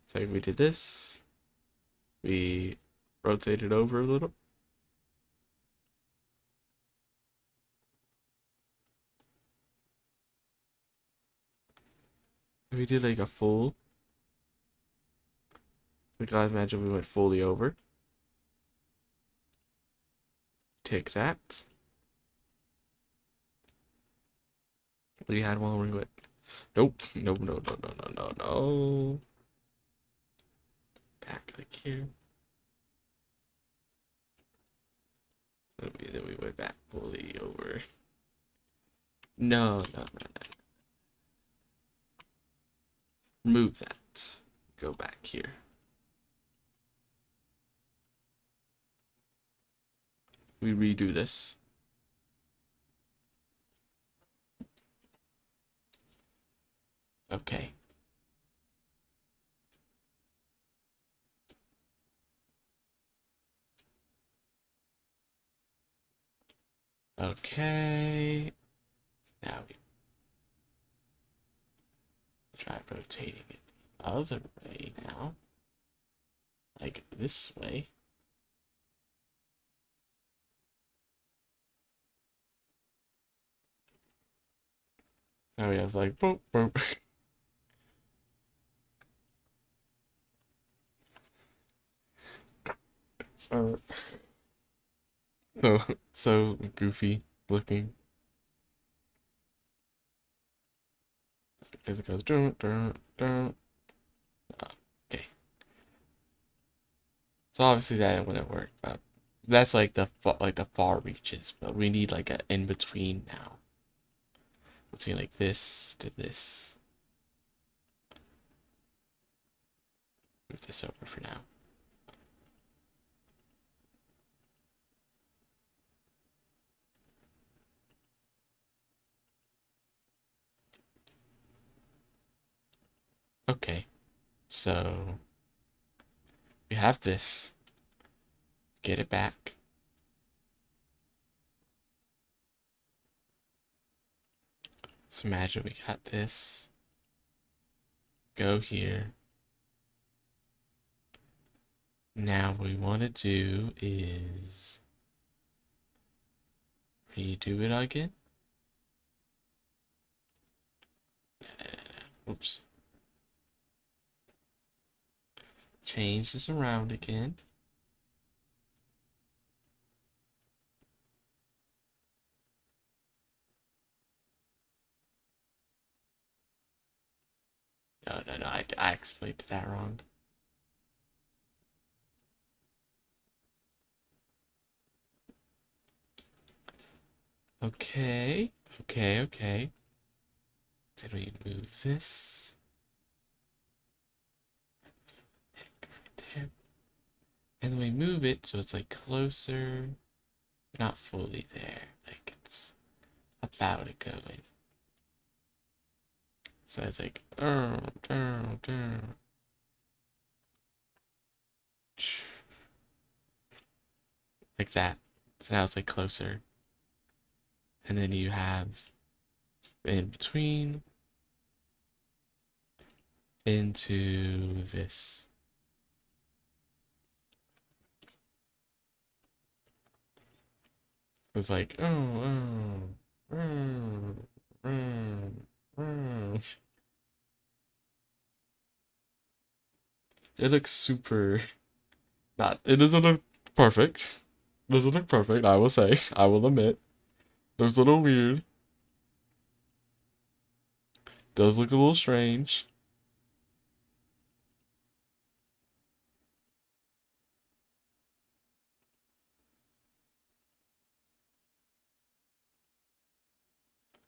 Speaker 1: So we did this. We rotated over a little. We did like a full. Like, guys, imagine we went fully over. Take that. We had one where we went. Nope. No, no, no, no, no, no, no. Back like here. Then we went back fully over. No, no, no, no. Remove that. Go back here. We redo this. Okay. Okay. Now we try rotating it the other way now. Like this way. Now we have like boop boop. uh, so goofy looking. Because it goes dun, dun, dun. Okay. So obviously that wouldn't work, but that's like the far reaches, but we need like an in between now. Between like this to this. Move this over for now. Okay. So we have this. Get it back. So imagine we got this. Go here. Now what we want to do is redo it again. Oops. Change this around again. No, no, no, I actually did that wrong. Okay, okay. Then we move this. Right there. And then we move it so it's like closer. Not fully there. Like it's about to go in. So it's like, like that. So now it's like closer. And then you have in between into this. It's like, oh. It looks super. Not. It doesn't look perfect. It doesn't look perfect. I will say. I will admit. It was a little weird. Does look a little strange.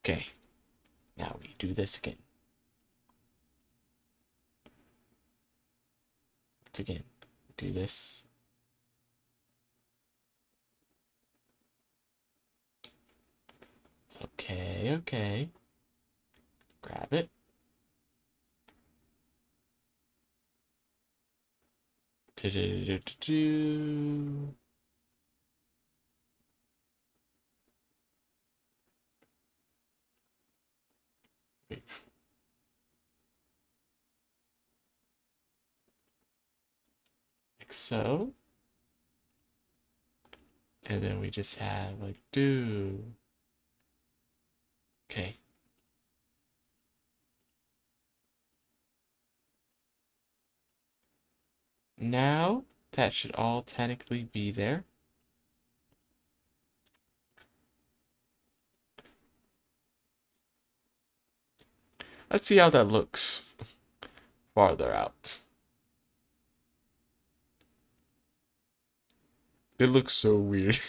Speaker 1: Okay. Now we do this again. Once again. Do this. Okay. Grab it. Do-do-do-do-do. Wait. Like so. And then we just have like do. Okay. Now that should all technically be there. Let's see how that looks farther out. It looks so weird.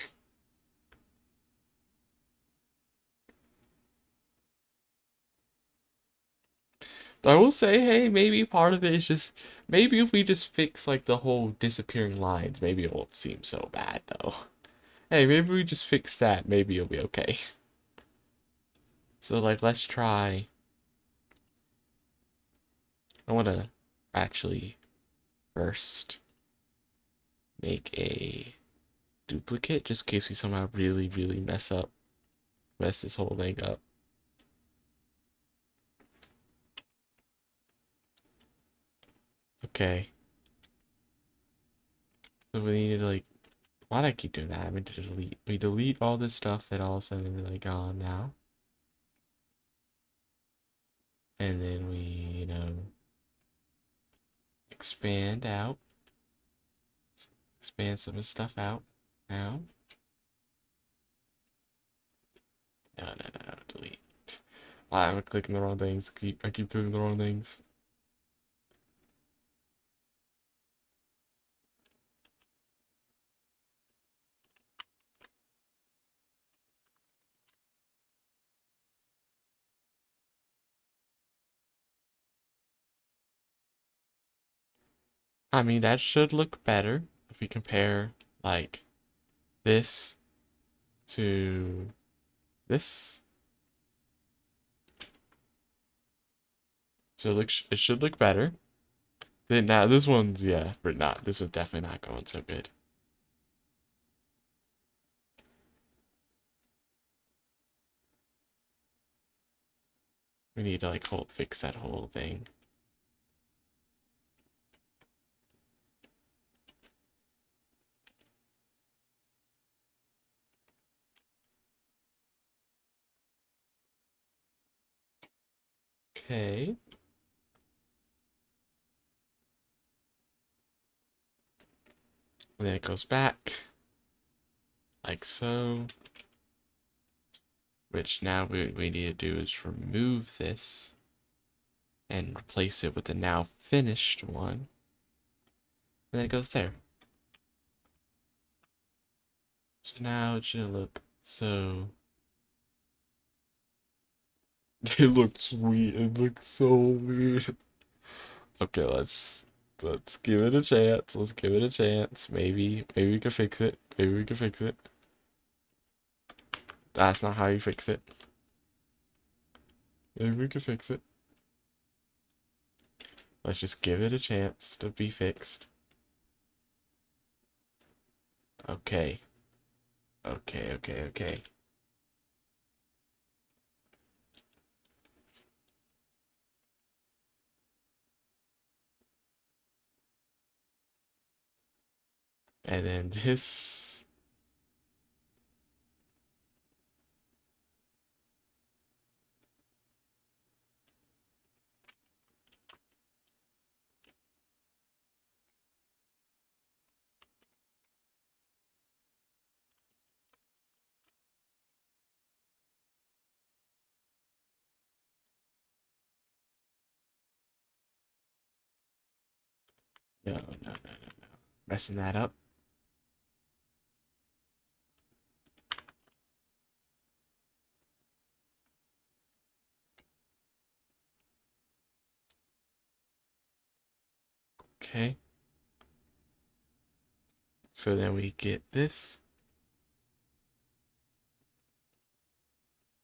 Speaker 1: I will say, hey, maybe part of it is just maybe if we just fix like the whole disappearing lines, maybe it won't seem so bad though. Hey, maybe we just fix that, maybe it'll be okay. So like let's try. I wanna actually first make a duplicate just in case we somehow really mess this whole thing up. Okay. So we need to like, why do I keep doing that? I mean to delete. We delete all this stuff that all of a sudden is like gone now. And then we, expand out. Expand some of the stuff out now. No, delete. I'm clicking the wrong things. I keep doing the wrong things. I mean, that should look better if we compare, like, this to this. It should look better. Then now this one's, yeah, but not. This is definitely not going so good. We need to like fix that whole thing. Okay. And then it goes back, like so. Which now what we need to do is remove this and replace it with the now finished one. And then it goes there. So now it should look so... It looks weird. It looks so weird. Okay, let's give it a chance. Let's give it a chance. Maybe we can fix it. Maybe we can fix it. That's not how you fix it. Maybe we can fix it. Let's just give it a chance to be fixed. Okay. Okay. And then this. No. Messing that up. Okay. So then we get this.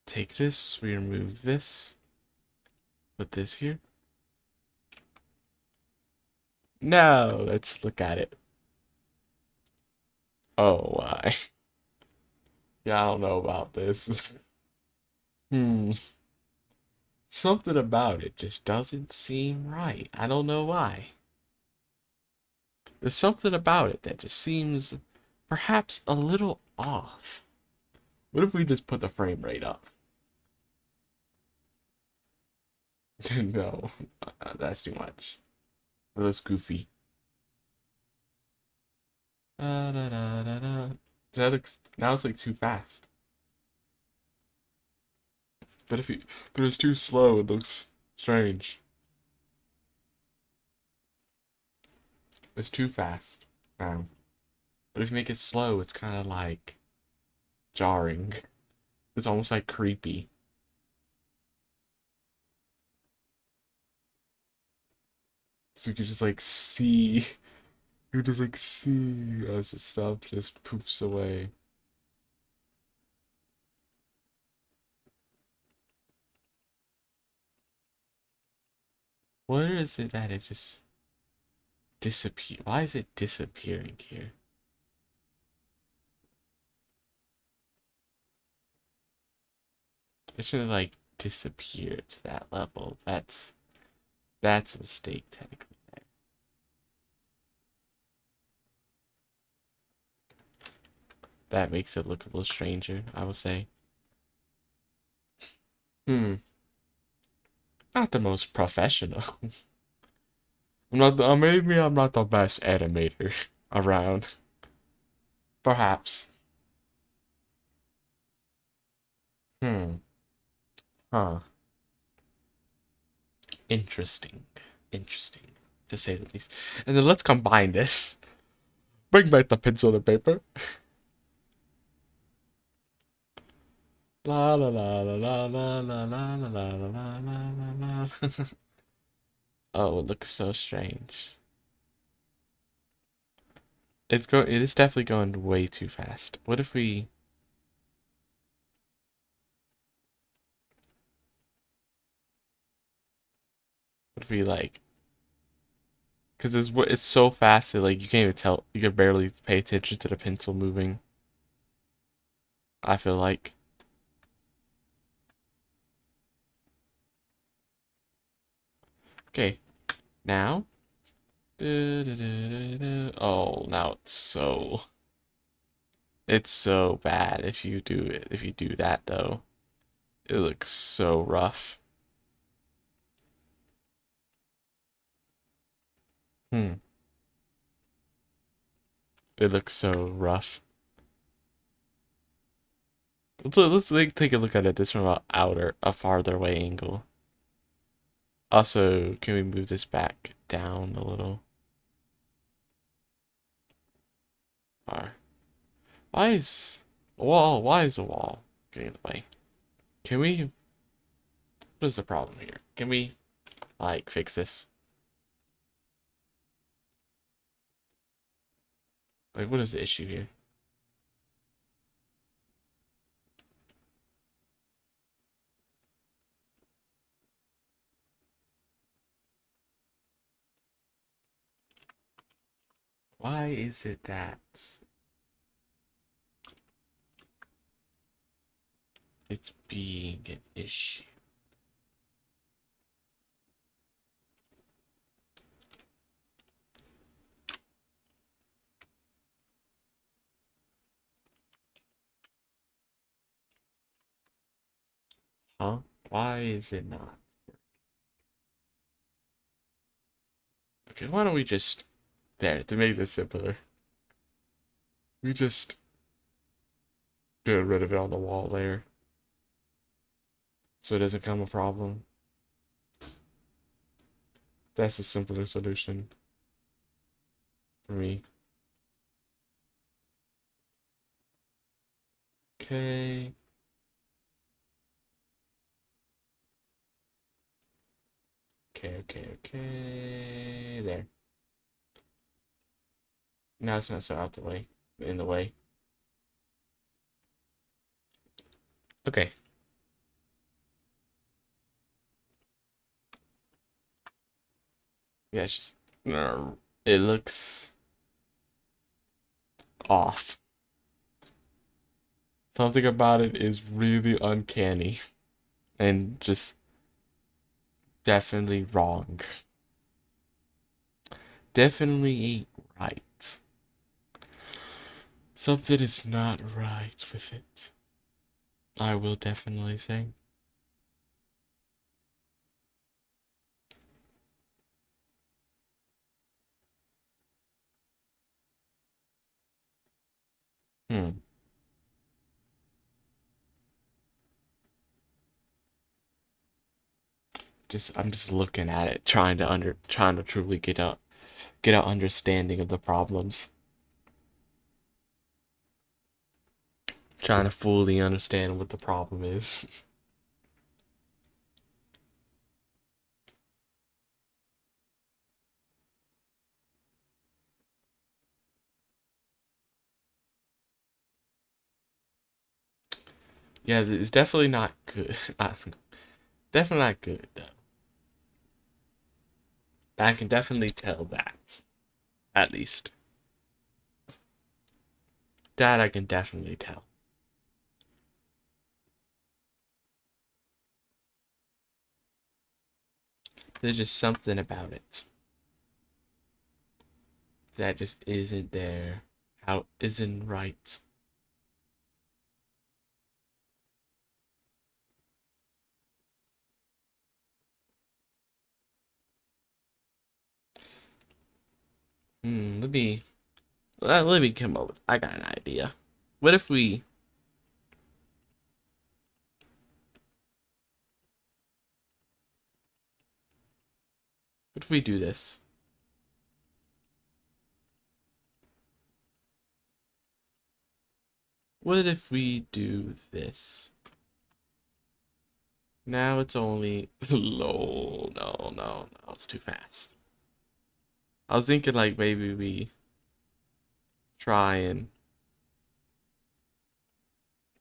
Speaker 1: Take this, we remove this. Put this here. No, let's look at it. Oh, why? Yeah, I don't know about this. Hmm. Something about it just doesn't seem right. I don't know why. There's something about it that just seems perhaps a little off. What if we just put the frame rate up? No, that's too much. It looks goofy. Da. That looks now it's like too fast. But but it's too slow. It looks strange. It's too fast now. But if you make it slow, it's kind of like jarring. It's almost like creepy. So you can just like see, you just like see as the stuff just poops away. What is it that it just disappear? Why is it disappearing here? It should like disappear to that level. That's a mistake technically. That makes it look a little stranger, I would say. Hmm. Not the most professional. Maybe I'm not the best animator around. Perhaps. Hmm. Huh. Interesting. Interesting, to say the least. And then let's combine this. Bring back the pencil and paper. La la la la la la la la la la la la la la. Oh, it looks so strange. It is definitely going way too fast. What if we like, because it's so fast that like you can't even tell, you can barely pay attention to the pencil moving. I feel like. Okay, now. Oh, now it's so bad if you do it. If you do that though, it looks so rough. Hmm. It looks so rough. Let's like, take a look at it this from a farther away angle. Also, can we move this back down a little? Or why is the wall getting in the way? Can we what is the problem here? Can we like fix this? Like what is the issue here? Why is it that it's being an issue? Huh? Why is it not? Okay, why don't we just there to make this simpler? We just get rid of it on the wall layer so it doesn't become a problem. That's a simpler solution for me. Okay. Okay. There. Now it's not so out the way, in the way. Okay. Yeah, it's just it looks off. Something about it is really uncanny and just definitely wrong. Definitely ain't right. Something is not right with it. I will definitely say. Hmm. I'm just looking at it, trying to truly get a understanding of the problems. Trying to fully understand what the problem is. Yeah, it's definitely not good. Definitely not good though. I can definitely tell that. At least. That I can definitely tell. There's just something about it that just isn't there. How isn't right. Let me let me come up with I got an idea. What if we do this? What if we do this? Now it's only lol no, it's too fast. I was thinking like maybe we try and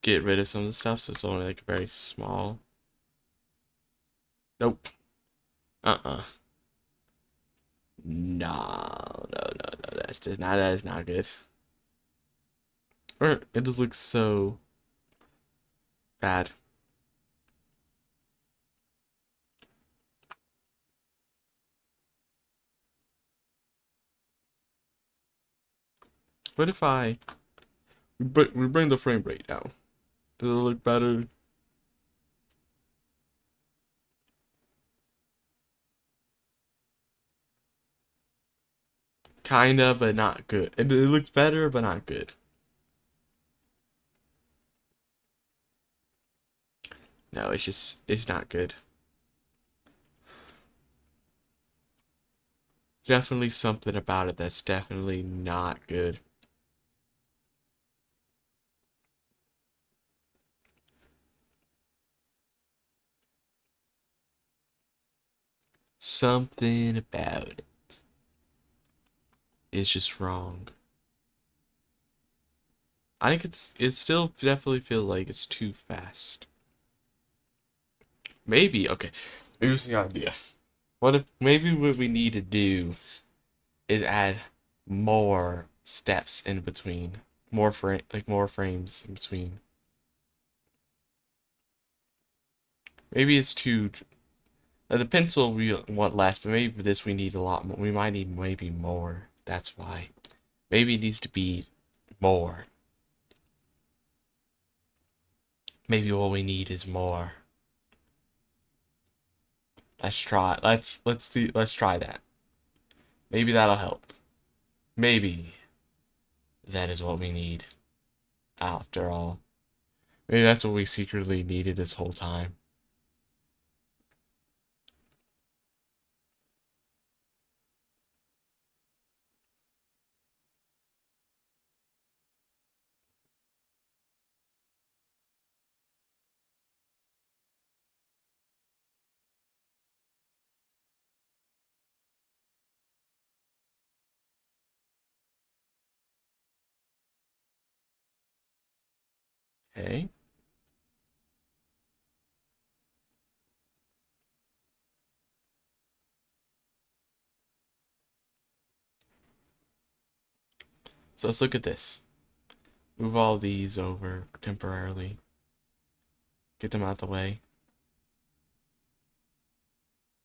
Speaker 1: get rid of some of the stuff so it's only like very small. Nope. Uh-uh. No. That is not good. Or it just looks so bad. What if we bring the frame rate down? Does it look better? Kinda, but not good. It looks better, but not good. No, it's not good. Definitely something about it that's definitely not good. Something about it is just wrong. I think it still definitely feels like it's too fast. Maybe, okay. Here's the idea. What if maybe what we need to do is add more steps in between, more frames in between. Maybe it's too. The pencil we want less, but maybe this we need a lot more. We might need maybe more. That's why. Maybe it needs to be more. Maybe what we need is more. Let's try. Let's try that. Maybe that'll help. Maybe that is what we need after all. Maybe that's what we secretly needed this whole time. Okay. So let's look at this. Move all these over temporarily. Get them out of the way.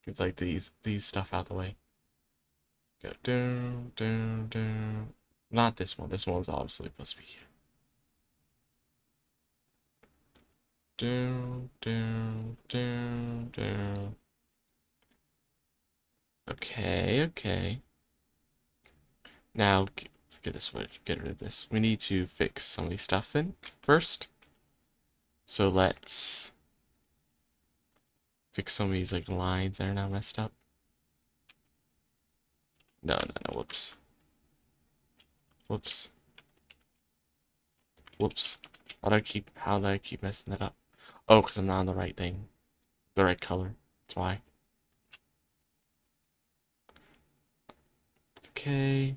Speaker 1: Get like these stuff out of the way. Go down, down, down. Not this one. This one's obviously supposed to be here. Down, down, down, down. Okay, okay. Now get this one. Get rid of this. We need to fix some of these stuff then first. So let's fix some of these like lines that are now messed up. No, no, no. Whoops. Whoops. Whoops. How do I keep messing that up? Oh, because I'm not on the right thing. The right color. That's why. Okay.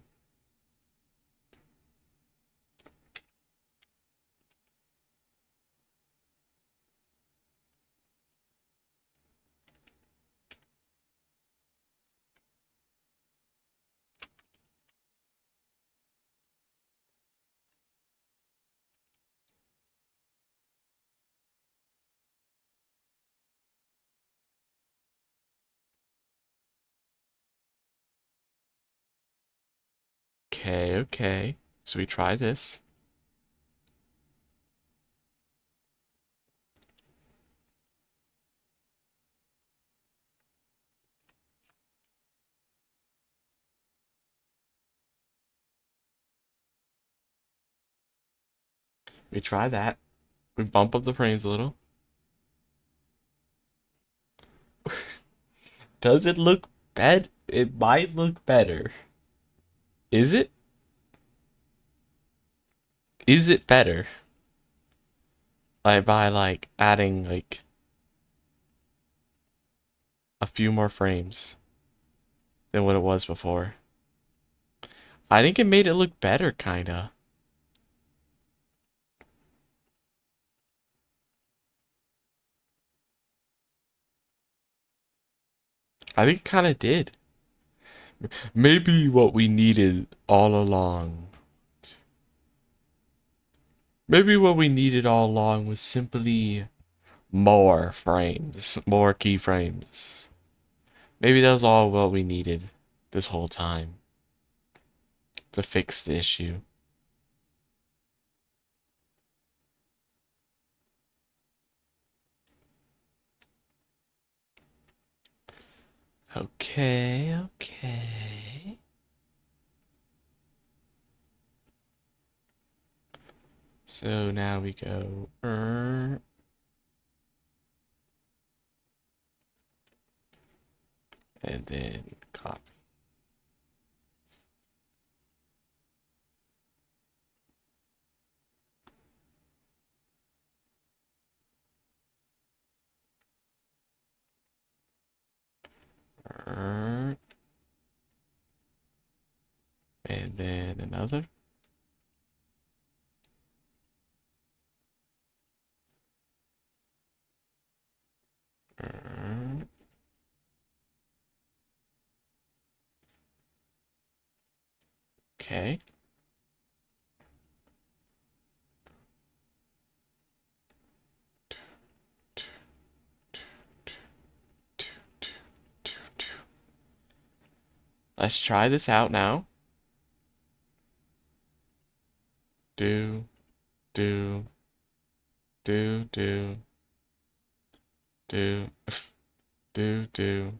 Speaker 1: Okay, okay. So we try this. We try that. We bump up the frames a little. Does it look bad? It might look better. Is it? Is it better? By like adding like a few more frames than what it was before. I think it made it look better, kinda. I think it kinda did. Maybe what we needed all along. Maybe what we needed all along was simply more frames, more keyframes. Maybe that was all what we needed this whole time to fix the issue. Okay, okay. So now we go, and then copy. And then another. Okay. Let's try this out now. Do, do, do, do, do, do.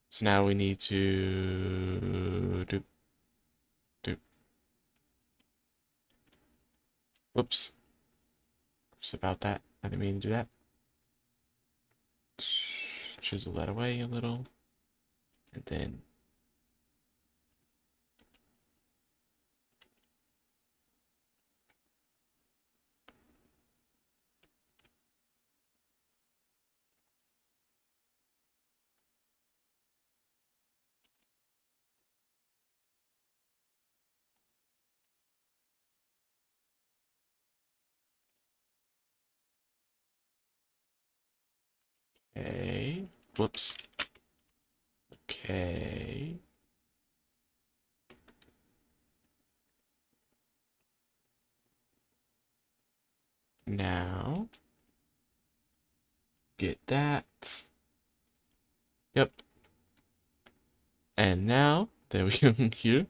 Speaker 1: So now we need to do. Whoops. Whoops about that. I didn't mean to do that. Chisel that away a little. And then okay. Whoops. Okay. Now get that. Yep. And now there we go here.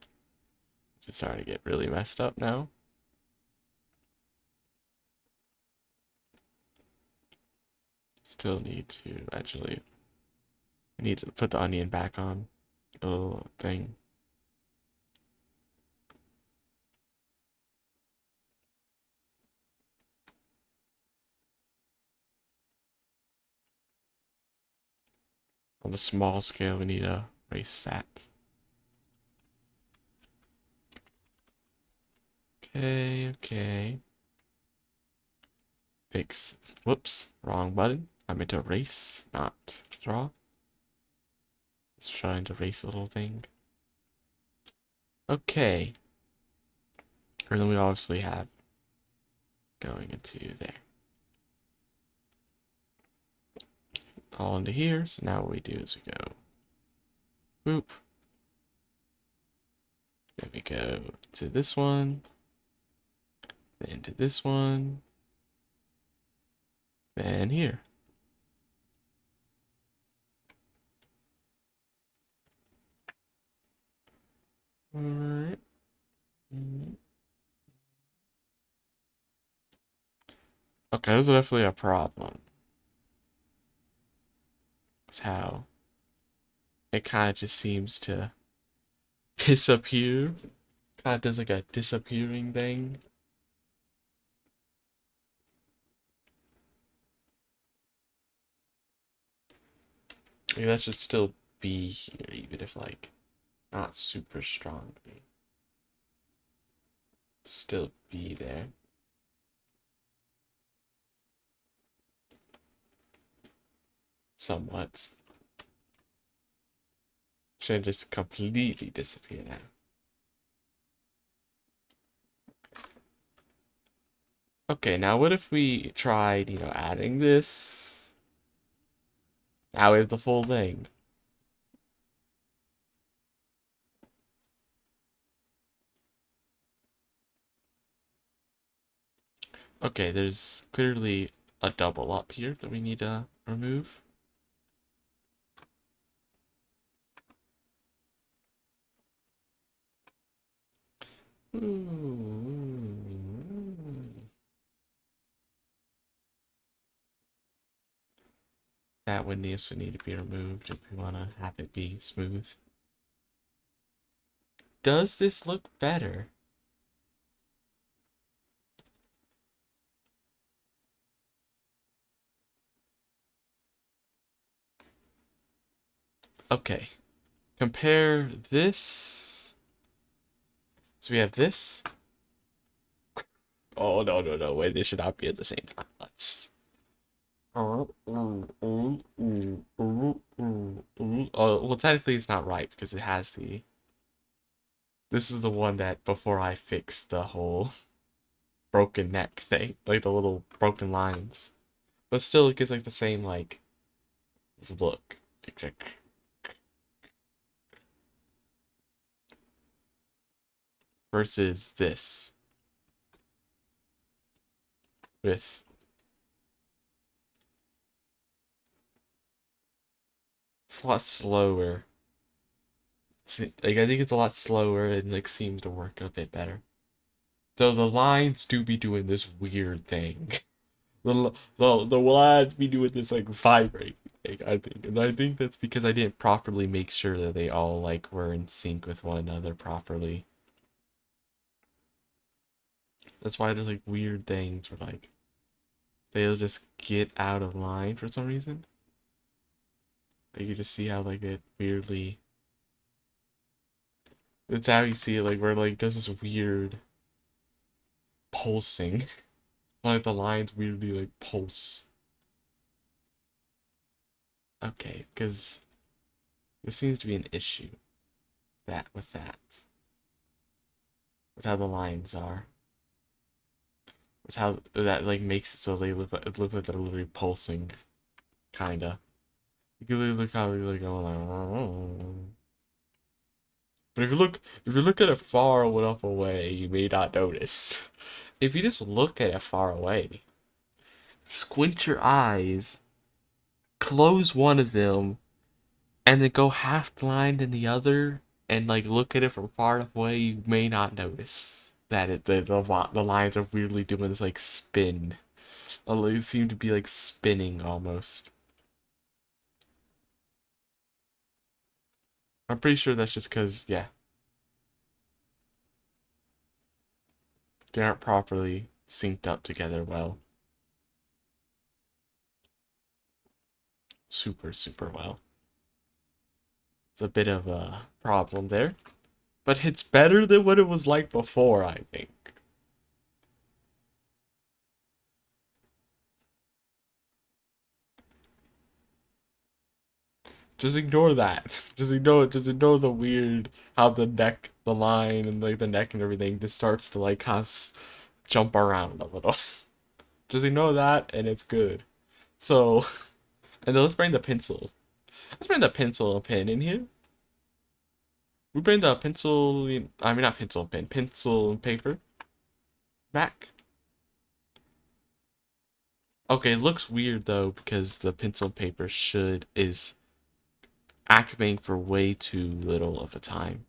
Speaker 1: It's starting to get really messed up now. Still need to actually need to put the onion back on the little thing. On the small scale, we need to erase that. Okay, okay. Fix. Whoops, wrong button. I meant to erase, not draw. Let's try and erase the little thing. Okay. And then we obviously have going into there. All into here. So now what we do is we go whoop. Then we go to this one. Then to this one. Then here. Alright. Okay, there's definitely a problem. With how it kind of just seems to disappear. Kind of does like a disappearing thing. Maybe that should still be here, even if like not super strongly. Still be there. Somewhat. Should just completely disappear now. Okay, now what if we tried, adding this? Now we have the full thing. Okay, there's clearly a double up here that we need to remove. That one needs to need to be removed if we want to have it be smooth. Does this look better? Okay. Compare this. So we have this. Oh, no, no, no. Wait, they should not be at the same time. Let's. Oh, well, technically it's not right because it has the. This is the one that before I fixed the whole broken neck thing, like the little broken lines. But still, it gives like the same like look. Versus this with it's a lot slower. Like I think it's a lot slower and like seems to work a bit better. Though the lines do be doing this weird thing. The lines be doing this like vibrating thing, I think. And I think that's because I didn't properly make sure that they all like were in sync with one another properly. That's why there's like weird things where like they'll just get out of line for some reason. Like you just see how like it weirdly. It's how you see it, like where like does this weird pulsing, like the lines weirdly like pulse. Okay, because there seems to be an issue with how the lines are, with how that like makes it so they look like it looks like they're literally pulsing, kinda. You can really look how they like going like. But if you look at it far enough away, you may not notice. If you just look at it far away, squint your eyes, close one of them, and then go half blind in the other, and like look at it from far enough away, you may not notice that the lines are weirdly doing this like spin. They seem to be like spinning almost. I'm pretty sure that's just because, yeah, they aren't properly synced up together well. Super, super well. It's a bit of a problem there. But it's better than what it was like before, I think. Just ignore that. Just ignore the weird how the neck, the line, and like the neck and everything just starts to like kind of jump around a little. Just ignore that, and it's good. So, and then let's bring the pencil. Let's bring the pencil and pen in here. We bring the pencil. I mean, not pencil and pen. Pencil and paper back. Okay, it looks weird though because the pencil and paper is activating for way too little of a time.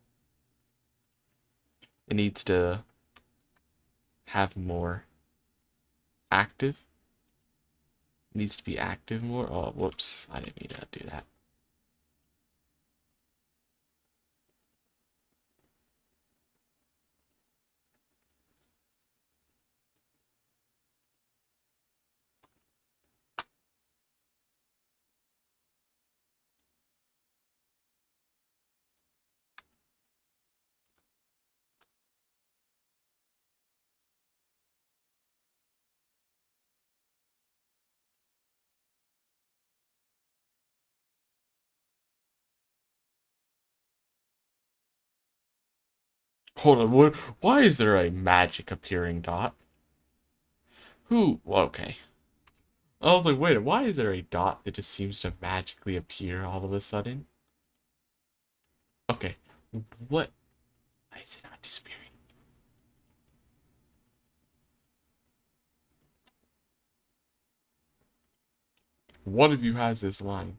Speaker 1: It needs to have more active. It needs to be active more. Oh, whoops. I didn't mean to do that. Hold on. What? Why is there a magic appearing dot? Who? Well, okay. I was like, wait, why is there a dot that just seems to magically appear all of a sudden? Okay. What? Why is it not disappearing? One of you has this line.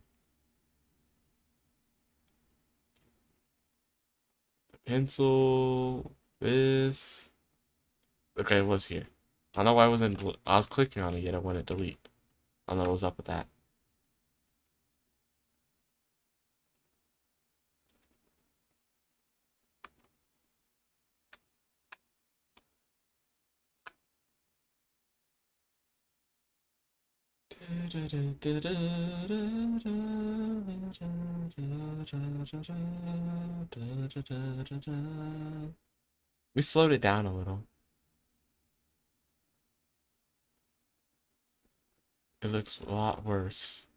Speaker 1: The pencil. This. Okay, it was here. I don't know why I wasn't. I was clicking on it yet. I wouldn't delete. I don't know what was up with that. We slowed it down a little. It looks a lot worse.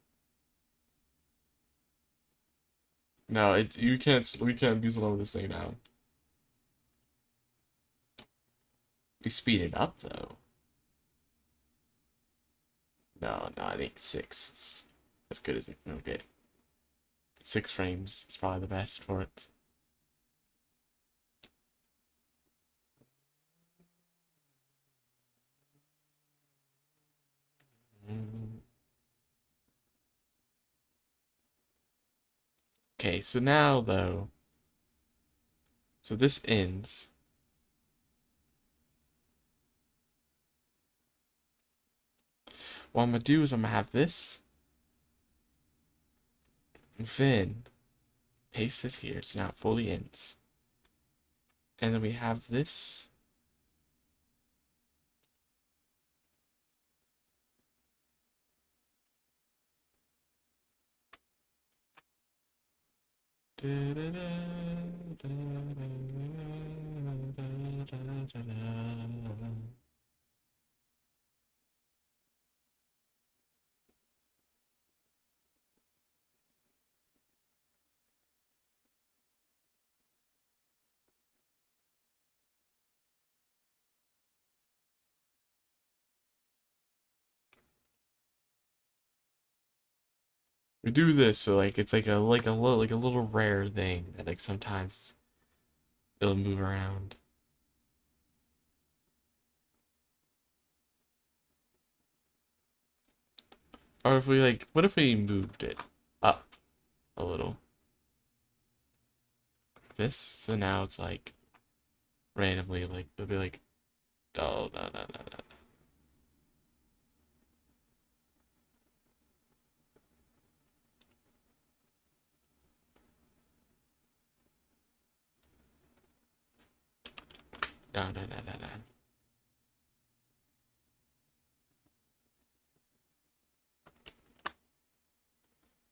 Speaker 1: No, you can't. We can't be slow this thing down. We speed it up though. No, I think 6 is as good as it can get. 6 frames is probably the best for it. Okay, so now though, so this ends. What I'm gonna do is I'm gonna have this, then paste this here, so now it fully ends. And then we have this. We do this so like it's like a little rare thing that like sometimes it'll move around. Or if we like, what if we moved it up a little? This, so now it's like randomly like it'll be like, oh no no no no. No, no, no, no, no.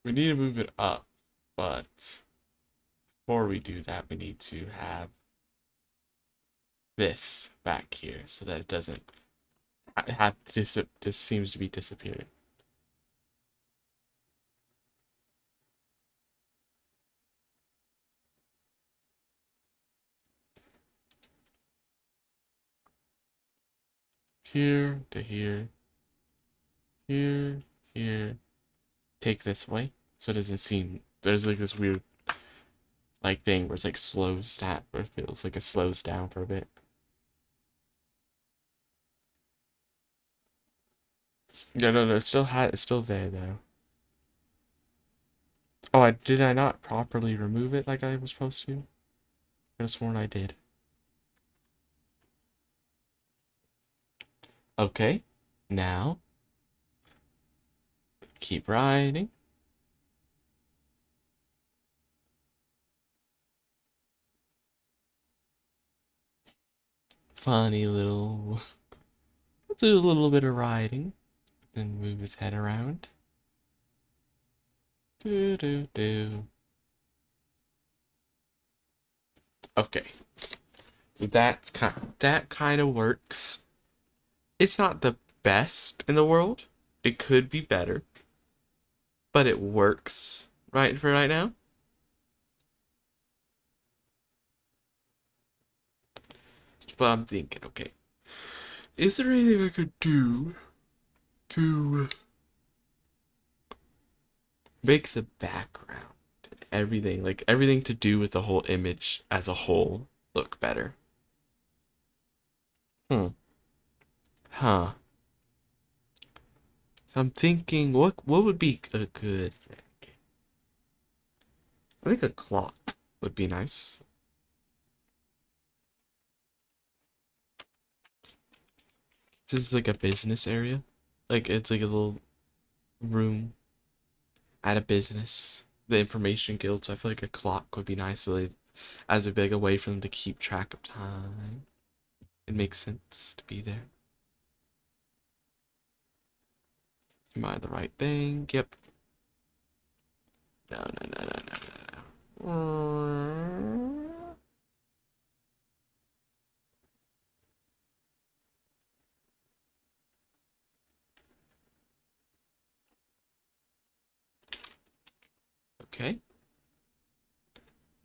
Speaker 1: We need to move it up, but before we do that, we need to have this back here so that it doesn't have just seems to be disappearing. Here to here, here, here. Take this way so it doesn't seem there's like this weird like thing where it's like slows down, where it feels like it slows down for a bit. No, no, no. It's still there though. Oh, did I not properly remove it like I was supposed to? I could have sworn I did. Okay, now keep riding. Funny little. Let's do a little bit of riding, then move his head around. Do do do. Okay, so that kind of works. It's not the best in the world. It could be better, but it works right for right now. But I'm thinking, okay, is there anything I could do to make the background, everything, like everything to do with the whole image as a whole, look better? Hmm. Huh. So I'm thinking, what would be a good thing? I think a clock would be nice. This is like a business area. Like it's like a little room at a business. The information guild, so I feel like a clock would be nice so they, as a big a way for them to keep track of time. It makes sense to be there. Am I the right thing? Yep. No, no, no, no, no, Okay.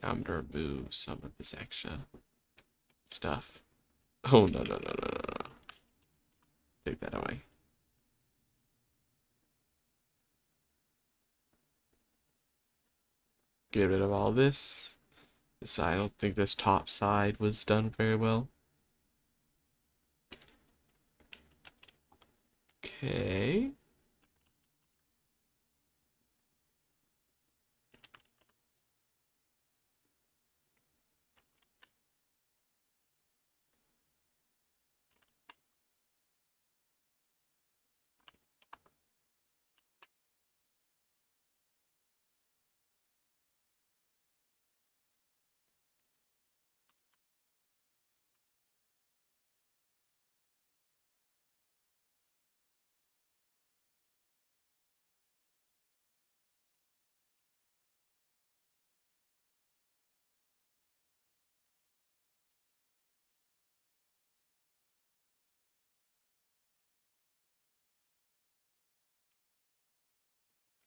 Speaker 1: Now I'm gonna remove some of this extra stuff. Oh, no, no, no, no, no, no. Take that away. Get rid of all this. I don't think this top side was done very well. Okay.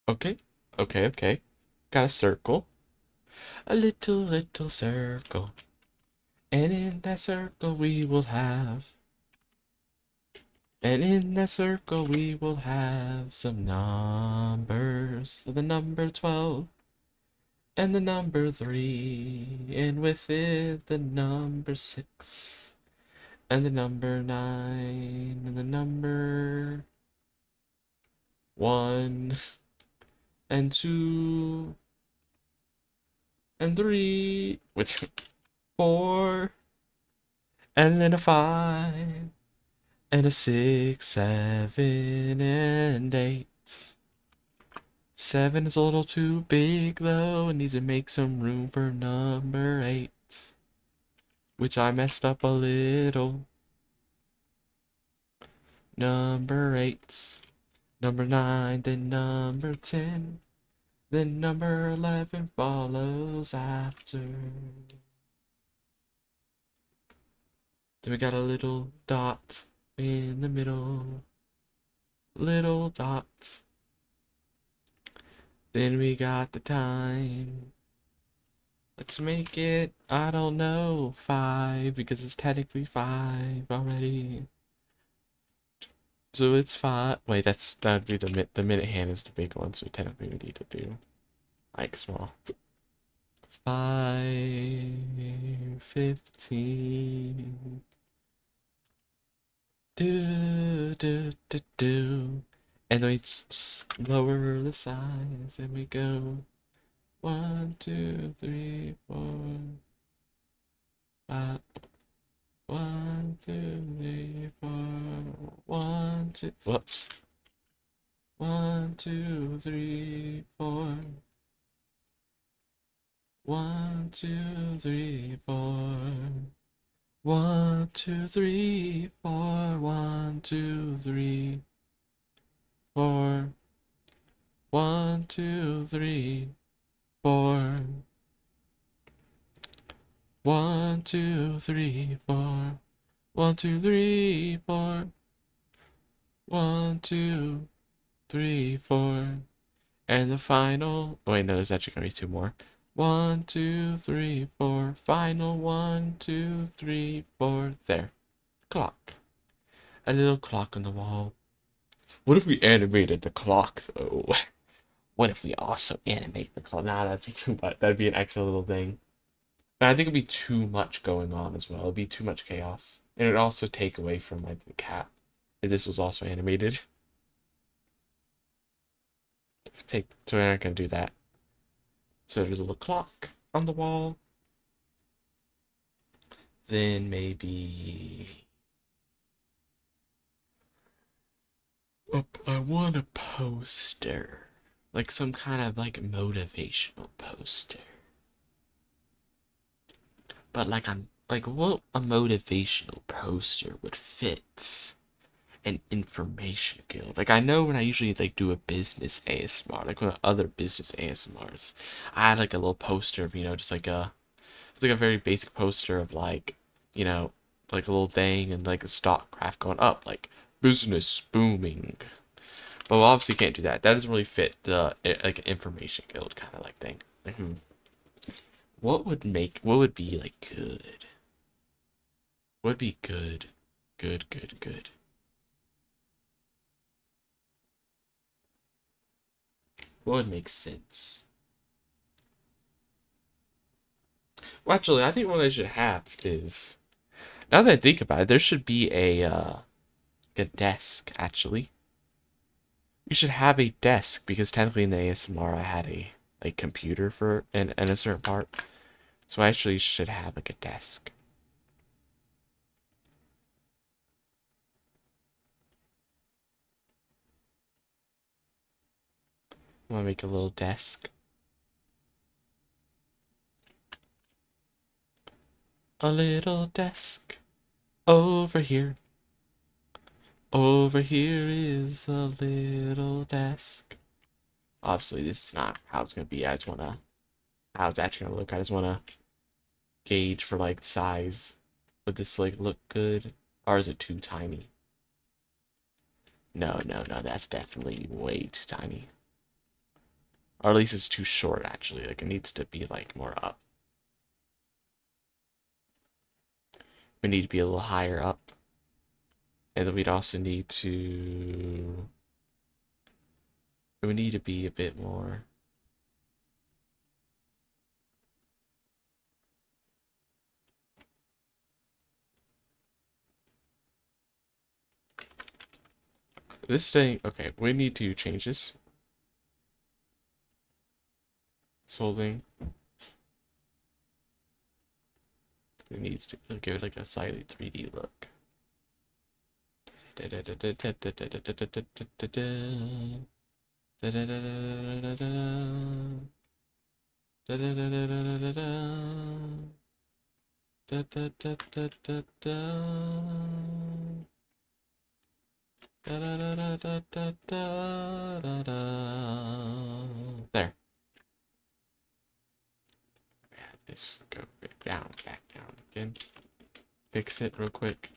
Speaker 1: Okay. Okay, okay. Got a circle. A little circle. And in that circle we will have. And in that circle we will have some numbers. The number 12 and the number 3. And with it the number 6. And the number 9. And the number 1. And 2. And 3. With 4. And then a 5. And a 6, 7, and 8. 7 is a little too big though, and needs to make some room for number 8. Which I messed up a little. Number 8. Number 9, then number 10. Then number 11 follows after. Then we got a little dot in the middle. Little dot. Then we got the time. Let's make it, I don't know, 5, because it's technically 5 already. So it's 5. Wait, that'd be the minute hand is the big one, so technically we need to do like small. 5, 15. Do. And then we lower the size and we go 1, 2, 3, 4, 5. 1, 2, 3, 4. 1, 2. Whoops. 1, 2, 3, 4. 1, 2, 3, 4. 1, 2, 3, 4. 1, 2, 3, 4. 1, 2, 3, 4. 1, 2, 3, 4. 1, 2, 3, 4. 1, 2, 3, 4. And the final. Oh, wait, no, there's actually gonna be 2 more. 1, 2, 3, 4. Final 1, 2, 3, 4. There. Clock. A little clock on the wall. What if we animated the clock, though? What if we also animate the clock? Nah, that'd be too much. That'd be an extra little thing. And I think it'd be too much going on as well. It'd be too much chaos. And it'd also take away from like the cat. If this was also animated. So we're not gonna do that. So there's a little clock on the wall. Then maybe. Oh, I want a poster. Like some kind of like motivational poster. But like I'm like what a motivational poster would fit an information guild. Like I know when I usually like do a business ASMR, like one other business ASMRs, I had like a little poster of, just like it's like a very basic poster of like, you know, like a little thing and like a stock graph going up, like business booming. But we obviously can't do that. That doesn't really fit the like information guild kind of like thing. What would be like good? What would be good? Good, good, good. What would make sense? Well, actually, I think what I should have is, now that I think about it, there should be a desk, actually. We should have a desk, because technically in the ASMR I had a computer for in a certain part. So I actually should have like a desk. I'm gonna make a little desk. A little desk over here. Over here is a little desk. Obviously, this is not how it's gonna be. I just wanna how it's actually gonna look. I just wanna gauge for like size. Would this like look good, or is it too tiny? No, no, no. That's definitely way too tiny. Or at least it's too short. Actually, like it needs to be like more up. We need to be a little higher up, and then we'd also need to. We need to be a bit more. This thing, okay, we need to change this. This whole thing. It needs to give it like a slightly 3D look. There. Let's go back down again. Fix it real quick.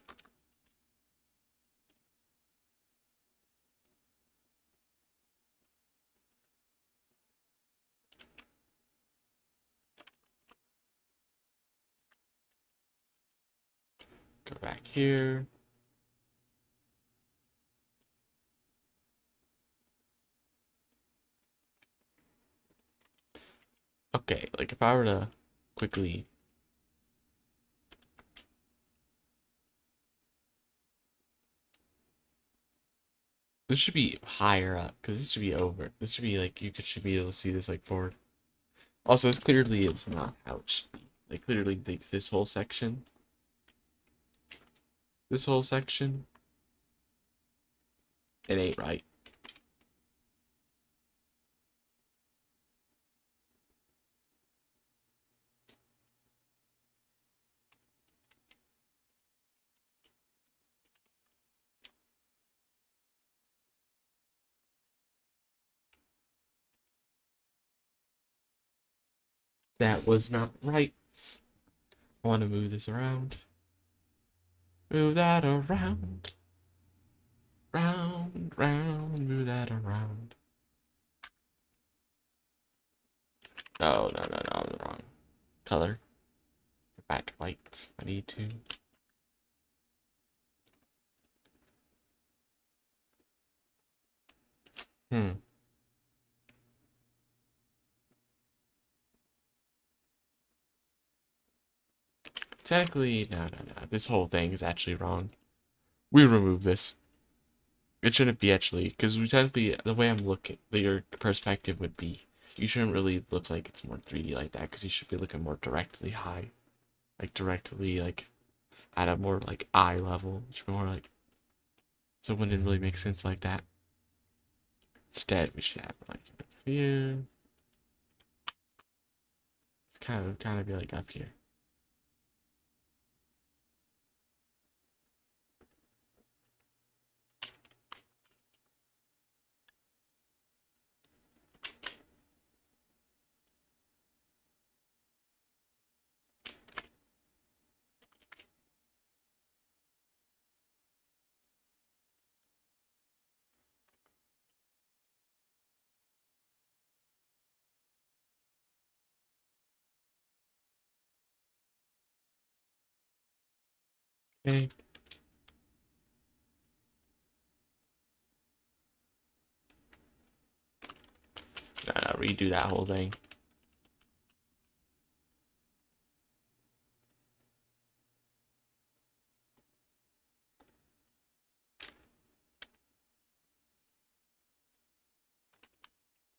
Speaker 1: Go back here. Okay, like if I were to quickly. This should be higher up, because this should be over. This should be like, should be able to see this like forward. Also, this clearly is not how it should be. Like, clearly, like, this whole section. This whole section. It ain't right. That was not right. I want to move this around. Move that around. Round, round, move that around. No, no, no, no, the wrong color. Go back to white. I need to. Hmm. Technically, no, no, no. This whole thing is actually wrong. We remove this. It shouldn't be actually, because we technically, the way I'm looking, your perspective would be, you shouldn't really look like it's more 3D like that, because you should be looking more directly high. Like directly, like, at a more, like, eye level. It should be more like, so it wouldn't really make sense like that. Instead, we should have, like, here. It's kind of be like up here. Okay. Nah, redo that whole thing.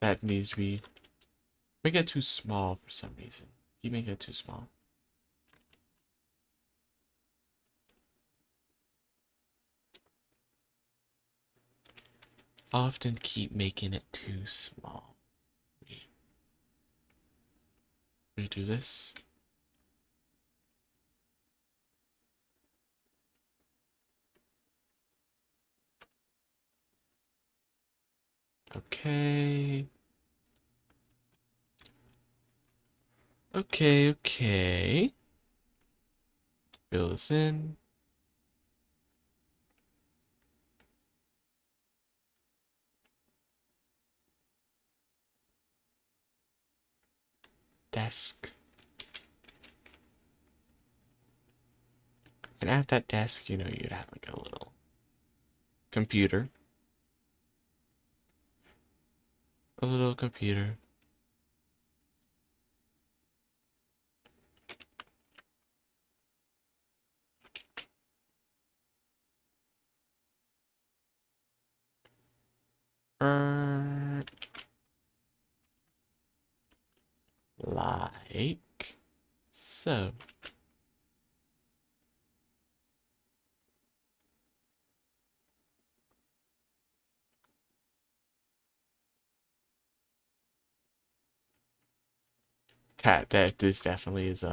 Speaker 1: That needs to be... Make it too small for some reason. You make it too small. Often keep making it too small. Redo this. Okay. Okay. Fill this in. Desk. And at that desk, you'd have like a little computer. A little computer. Like so. That this definitely is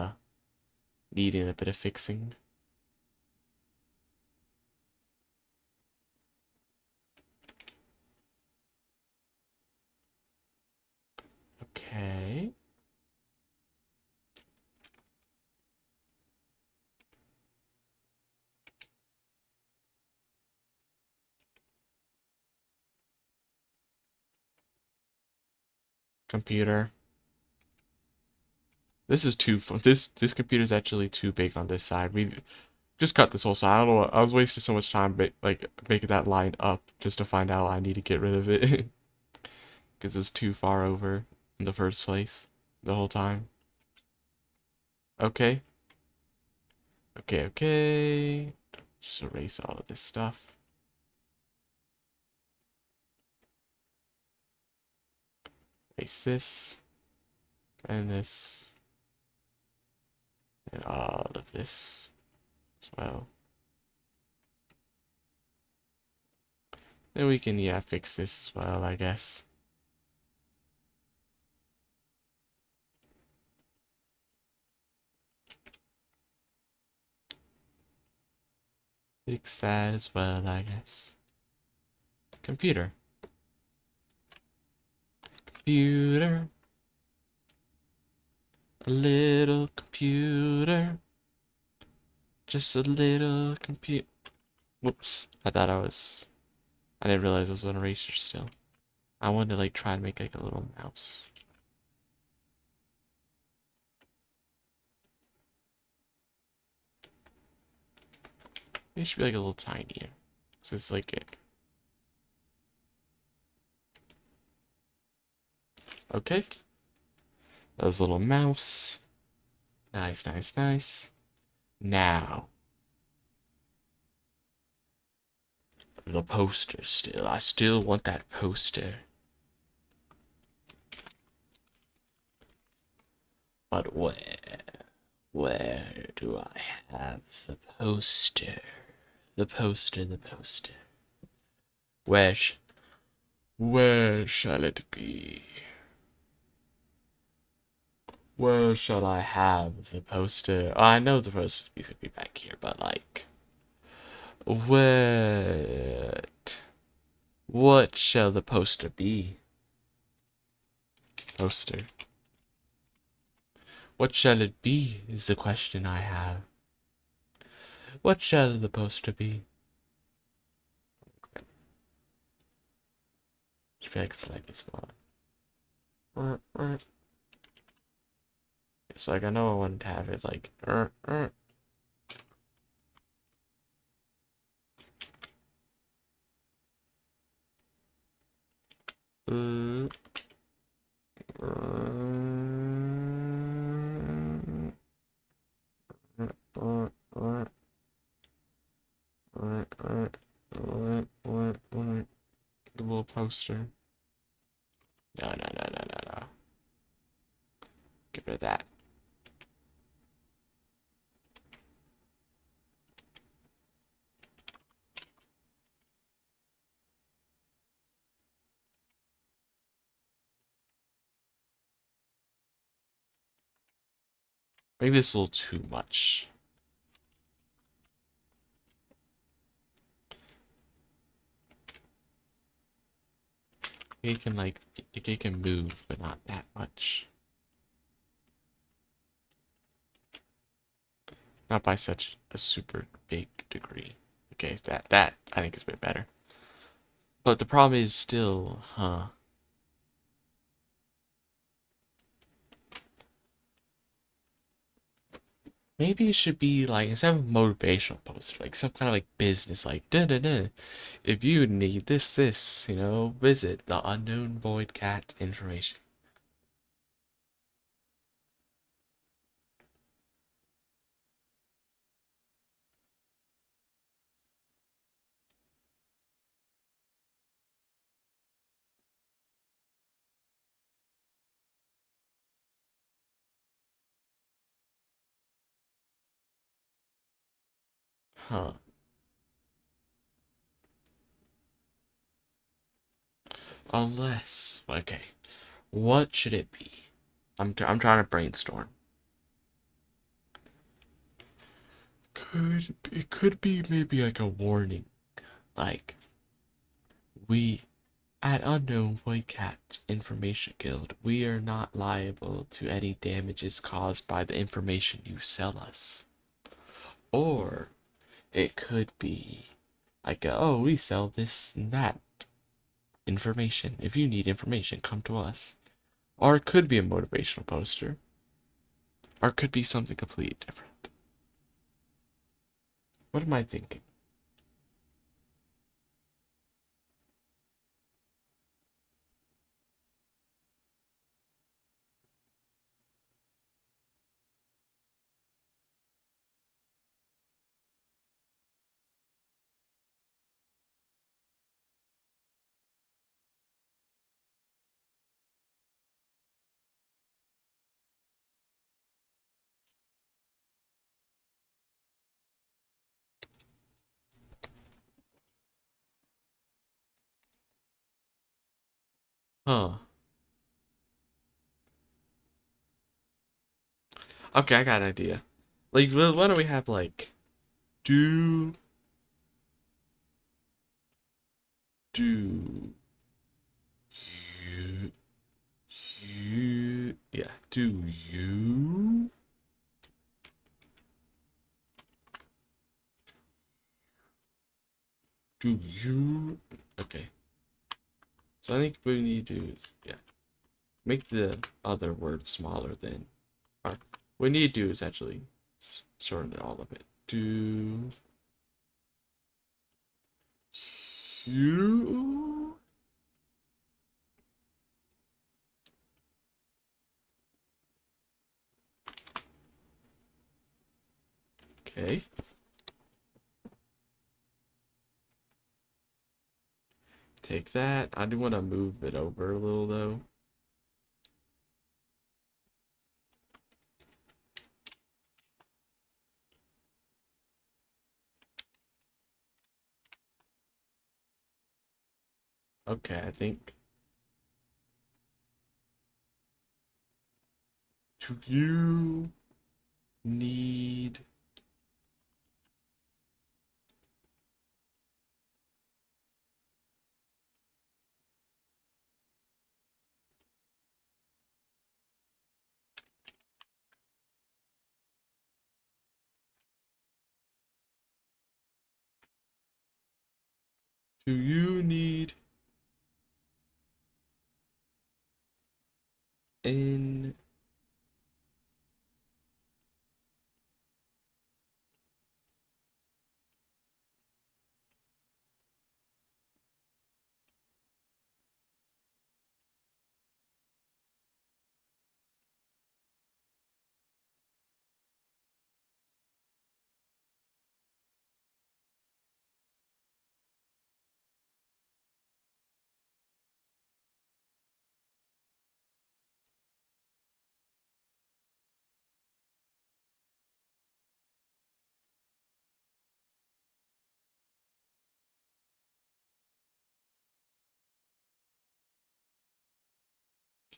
Speaker 1: needing a bit of fixing. Okay. Computer. This is too this computer's actually too big on this side. We just cut this whole side. I don't know. I was wasting so much time like making that line up just to find out I need to get rid of it because it's too far over in the first place the whole time. Okay. Okay, okay. Just erase all of this stuff. Erase this and this and all of this as well. Then we can, yeah, fix this as well, I guess. Fix that as well, I guess. Computer. Computer. A little computer. Just a little computer. Whoops. I didn't realize it was an eraser still. I wanted to like try to make like a little mouse. It should be like a little tinier. So it's like it. Okay. That was a little mouse. Nice, nice, nice. Now. The poster still. I still want that poster. But where do I have the poster? The poster, the poster. Where shall it be? Where shall I have the poster? Oh, I know the poster piece would be back here, but like, what shall the poster be? Poster. What shall it be is the question I have. What shall the poster be? Should be like slightly smaller. So like I know I wanted to have it like Uh, the little poster. No, no, no, no, no, no. Get rid of that. Maybe this is a little too much. It can like it can move, but not that much. Not by such a super big degree. Okay, that I think is a bit better. But the problem is still, huh? Maybe it should be like instead of a motivational poster, like some kind of like business, like da da da. If you need this, visit the unknown void cat information. Huh. Unless, okay, what should it be? I'm trying to brainstorm. It could be maybe like a warning, like we at Unknown Void Cat Information Guild, we are not liable to any damages caused by the information you sell us. Or it could be like, oh, we sell this and that information. If you need information, come to us. Or it could be a motivational poster. Or it could be something completely different. What am I thinking? Huh. Okay, I got an idea. Like, why don't we have, like, do, do, you, do you, do you, okay. So I think what we need to do is, yeah, make the other word smaller than, or what we need to do is actually shorten all of it. Do you, okay. Take that. I do want to move it over a little though. Okay, I think. Do you need do you need an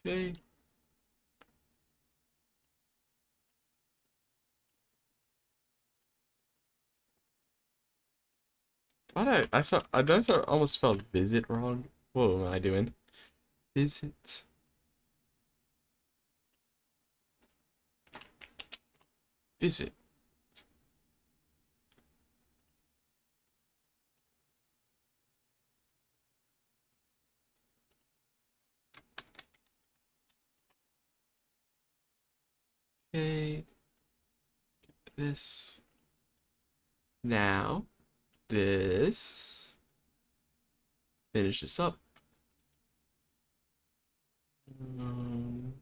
Speaker 1: Okay. Why did I almost spelled visit wrong. What am I doing? Visit. Visit. Okay. This. Now. This. Finish this up. Um,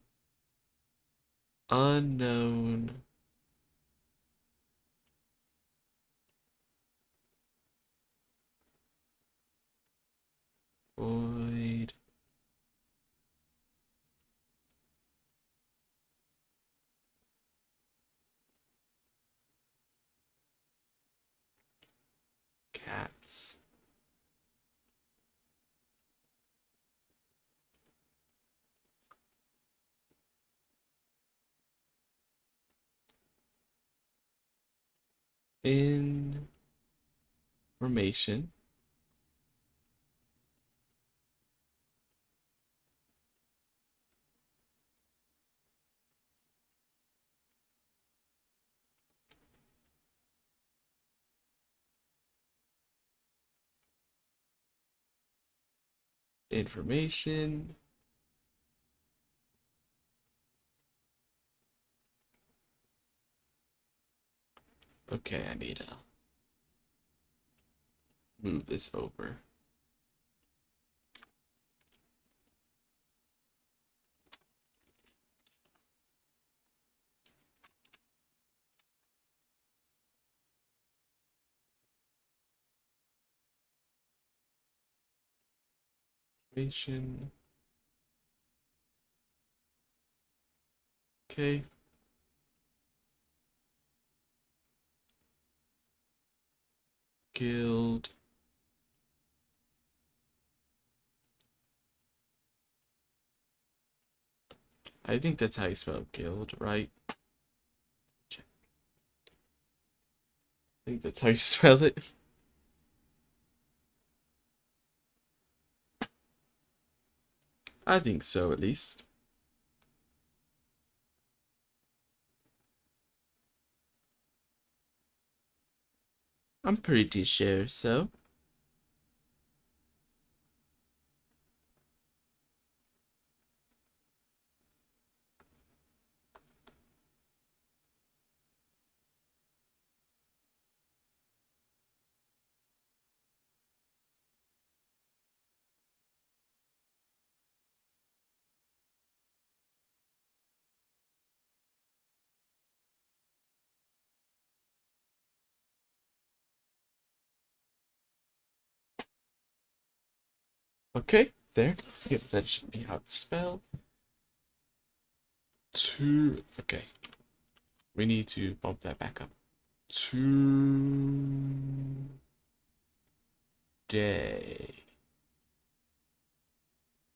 Speaker 1: unknown. Void. Cats. Information. Information. Okay, I need to move this over. Information. Okay. Guild. I think that's how you spell guild, right? Check. I think that's how you spell it. I think so, at least. I'm pretty sure so. Okay, there. Yep, that should be how it's spelled. Okay. We need to bump that back up. Today.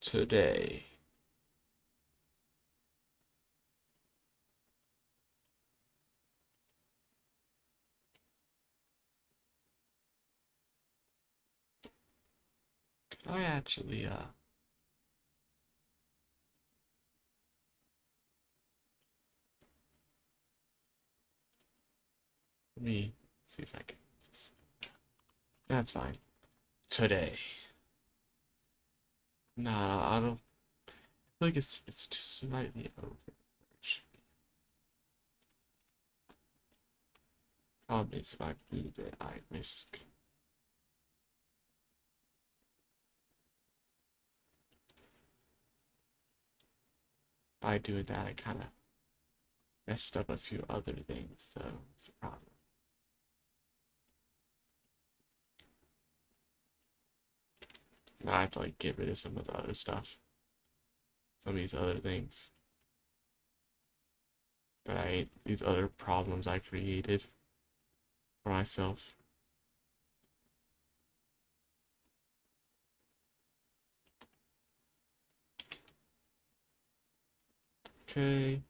Speaker 1: Today. Could I actually, let me see if I can. That's fine. Today. Nah, I don't feel like it's just slightly over. Problem is if I move it, I risk. By doing that, I kind of messed up a few other things, so it's a problem. Now I have to like get rid of some of the other stuff. Some of these other things these other problems I created for myself. Okay.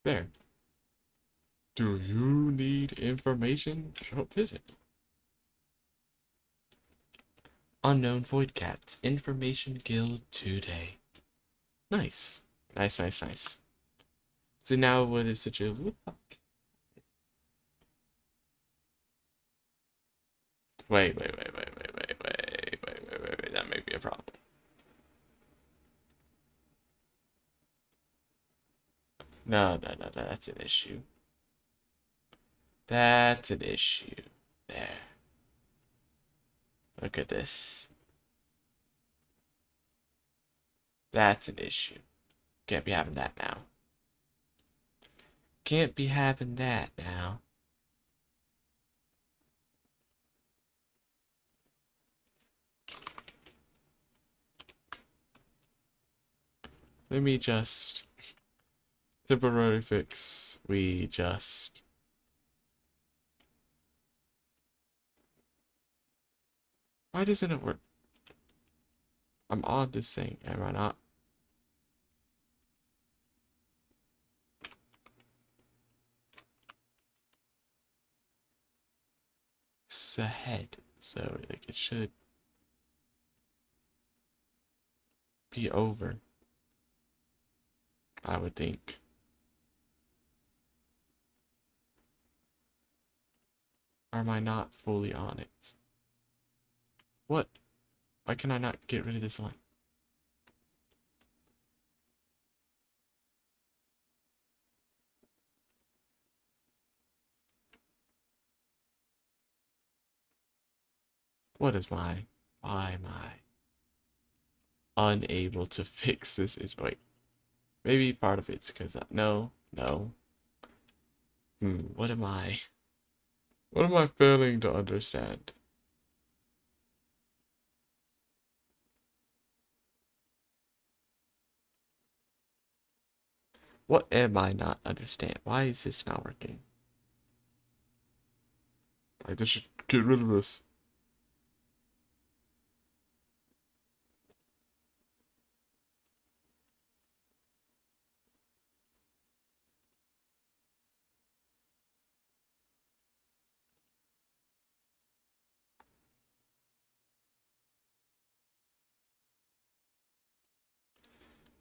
Speaker 1: There. Do you need information? Show visit. Unknown Void Cats. Information Guild today. Nice. Nice, nice, nice. So now what is such a... What the fuck? Wait. That may be a problem. No, that's an issue. That's an issue. There. Look at this. That's an issue. Can't be having that now. Can't be having that now. Let me just... Temporary fix. We just... Why doesn't it work? I'm on this thing, am I not? It's ahead, so like it should be over. I would think. Or am I not fully on it? What? Why can I not get rid of this line? What is my... Why am I unable to fix this? Wait. Maybe part of it's because... No. What am I... What am I failing to understand? What am I not understand? Why is this not working? I just should get rid of this.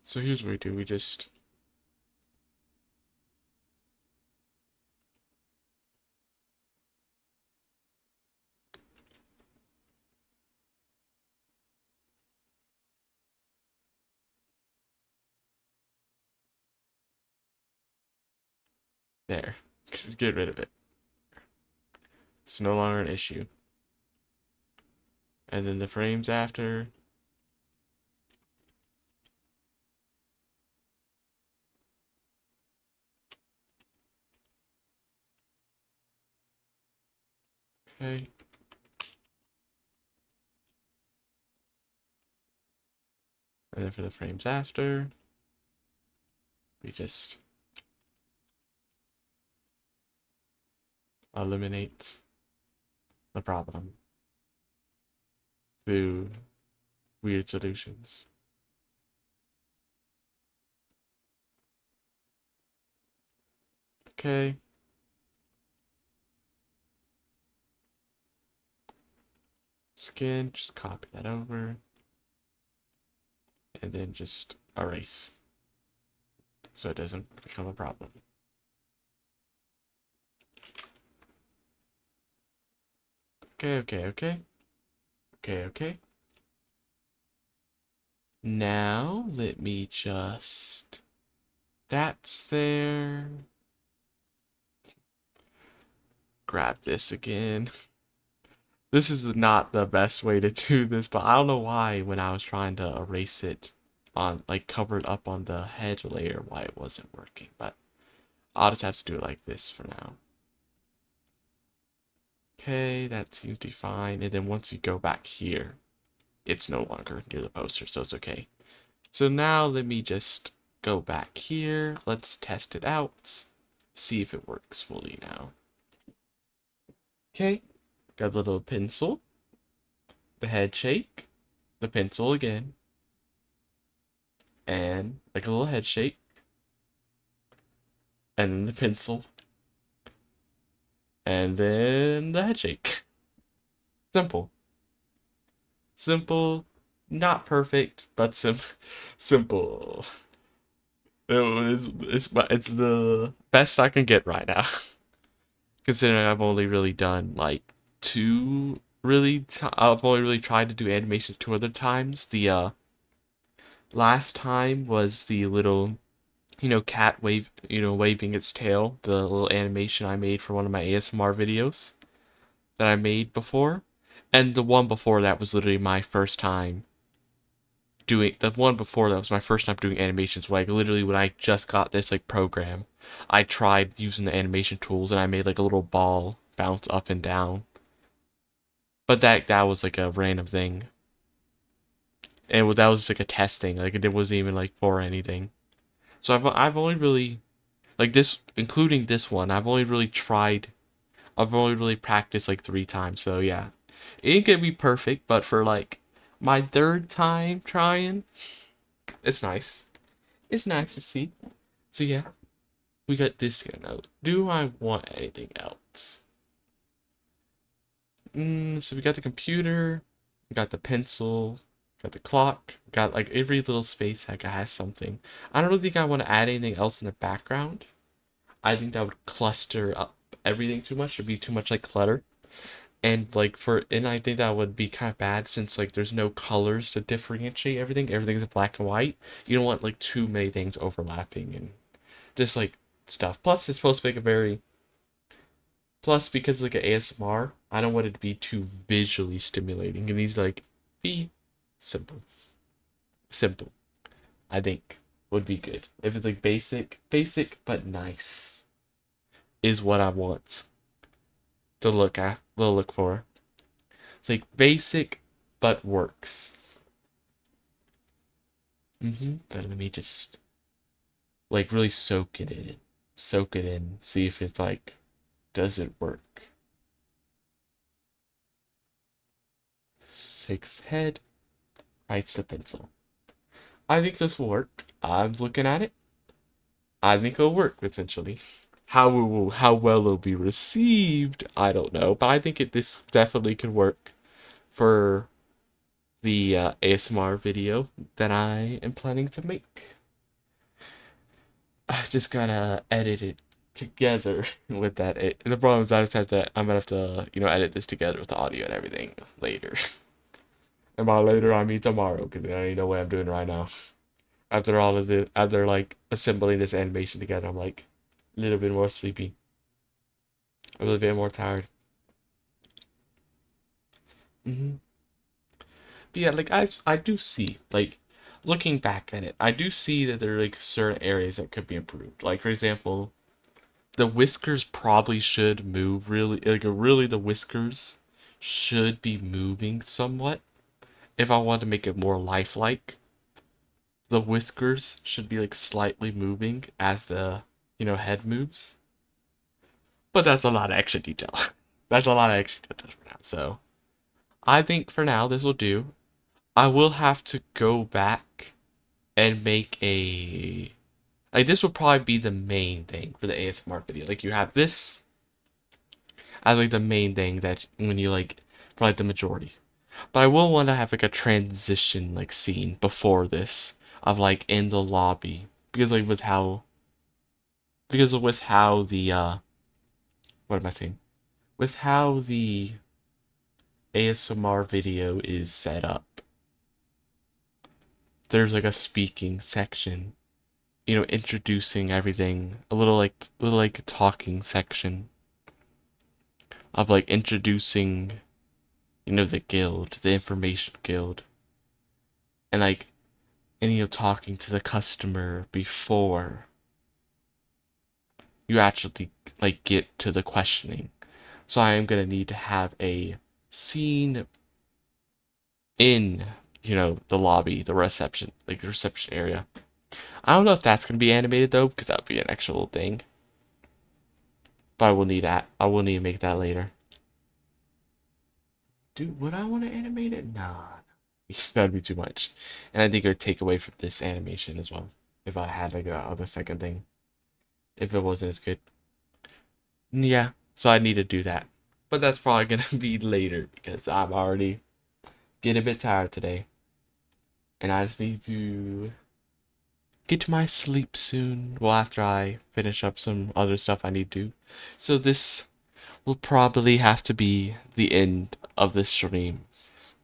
Speaker 1: So here's what we do. We just... There. Just get rid of it. It's no longer an issue. And then the frames after... Okay. And then for the frames after, we just eliminate the problem through weird solutions. Okay. So again, just copy that over. And then just erase. So it doesn't become a problem. Okay. Now, let me just... That's there. Grab this again. This is not the best way to do this, but I don't know why when I was trying to erase it on, like, covered up on the head layer, why it wasn't working, but I'll just have to do it like this for now. Okay, that seems to be fine, and then once you go back here, it's no longer near the poster, so it's okay. So now let me just go back here, let's test it out. See if it works fully now. Okay, got the little pencil, the head shake, the pencil again, and like a little head shake, and then the pencil, and then the head shake. Simple. Simple, not perfect, but simple. It's the best I can get right now. Considering I've only really done like I've only really tried to do animations two other times. The last time was the little, cat waving its tail, the little animation I made for one of my ASMR videos that I made before. And the one before that was literally my first time doing the one before that was my first time doing animations. Like literally when I just got this like program, I tried using the animation tools and I made like a little ball bounce up and down. But that was like a random thing. And that was just like a test thing. Like it wasn't even like for anything. So I've only really like this, including this one. I've only really practiced like 3 times. So yeah, it ain't gonna be perfect, but for like my third time trying, it's nice. It's nice to see. So yeah, we got this here now. Do I want anything else? So we got the computer, we got the pencil, got the clock, got like every little space that has something. I don't really think I want to add anything else in the background. I think that would cluster up everything too much. It'd be too much like clutter. And I think that would be kind of bad since like there's no colors to differentiate everything. Everything's black and white. You don't want like too many things overlapping and just like stuff. Plus, it's supposed to make a very because like an ASMR, I don't want it to be too visually stimulating. It needs to like be simple. Simple, I think would be good. If it's like basic but nice is what I want to look for. It's like basic but works. But let me just like really soak it in, see if it's like does it work. Shakes head, writes the pencil. I think this will work. I'm looking at it. I think it'll work essentially. How well it'll be received, I don't know, but I think this definitely could work for the ASMR video that I am planning to make. I just gotta edit it together with that. The problem is I just have to. I'm gonna have to, edit this together with the audio and everything later. And by later, I mean tomorrow, because I don't know what I'm doing right now. After like assembling this animation together, I'm like a little bit more sleepy, a little bit more tired. hmm But yeah, like I do see like looking back at it, I do see that there are like certain areas that could be improved. Like for example, the whiskers probably should move really the whiskers should be moving somewhat. If I want to make it more lifelike, the whiskers should be like slightly moving as the head moves. But that's a lot of extra detail. That's a lot of extra detail for now. So I think for now this will do. I will have to go back and make a like this will probably be the main thing for the ASMR video. Like you have this as like the main thing that when you like for like the majority. But I will want to have like a transition like scene before this of like in the lobby because like with how the what am I saying? With how the ASMR video is set up. There's like a speaking section, introducing everything, a little like talking section of like introducing, the guild, the information guild, and like talking to the customer before you actually like get to the questioning. So I am gonna need to have a scene in, the lobby, the reception area. I don't know if that's gonna be animated though, because that would be an actual thing. But I will need that. I will need to make that later. Dude, would I want to animate it? Nah. That'd be too much. And I think it would take away from this animation as well. If I had like a other second thing. If it wasn't as good. Yeah. So I need to do that. But that's probably gonna be later because I'm already getting a bit tired today. And I just need to get to my sleep soon. Well, after I finish up some other stuff I need to do. So this will probably have to be the end of this stream.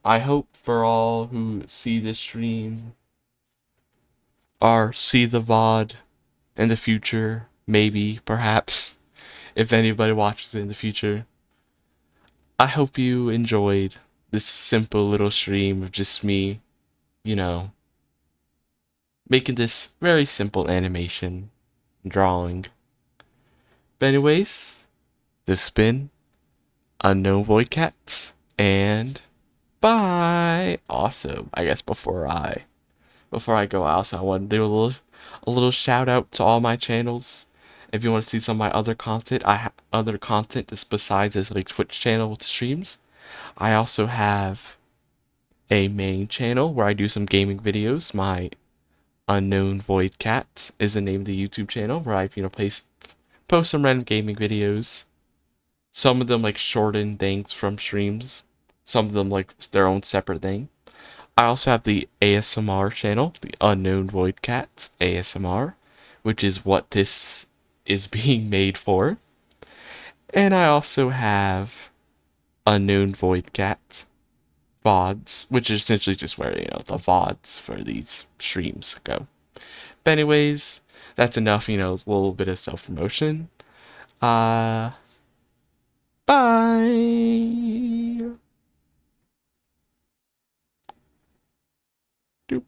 Speaker 1: I hope for all who see this stream or see the VOD in the future, maybe, perhaps, if anybody watches it in the future, I hope you enjoyed this simple little stream of just me, you know, making this very simple animation, drawing. But anyways, this has been Unknown Void Cats, and bye. Also, I guess before I go out, so I want to do a little shout out to all my channels. If you want to see some of my other content, I have other content just besides this like Twitch channel with the streams. I also have a main channel where I do some gaming videos. My Unknown Void Cat is the name of the YouTube channel where I post some random gaming videos. Some of them like shorten things from streams. Some of them like their own separate thing. I also have the ASMR channel, the Unknown Void Cats ASMR, which is what this is being made for. And I also have Unknown Void Cats VODs, which is essentially just where, the VODs for these streams go. But anyways, that's enough, a little bit of self-promotion. Uh, bye! Doop.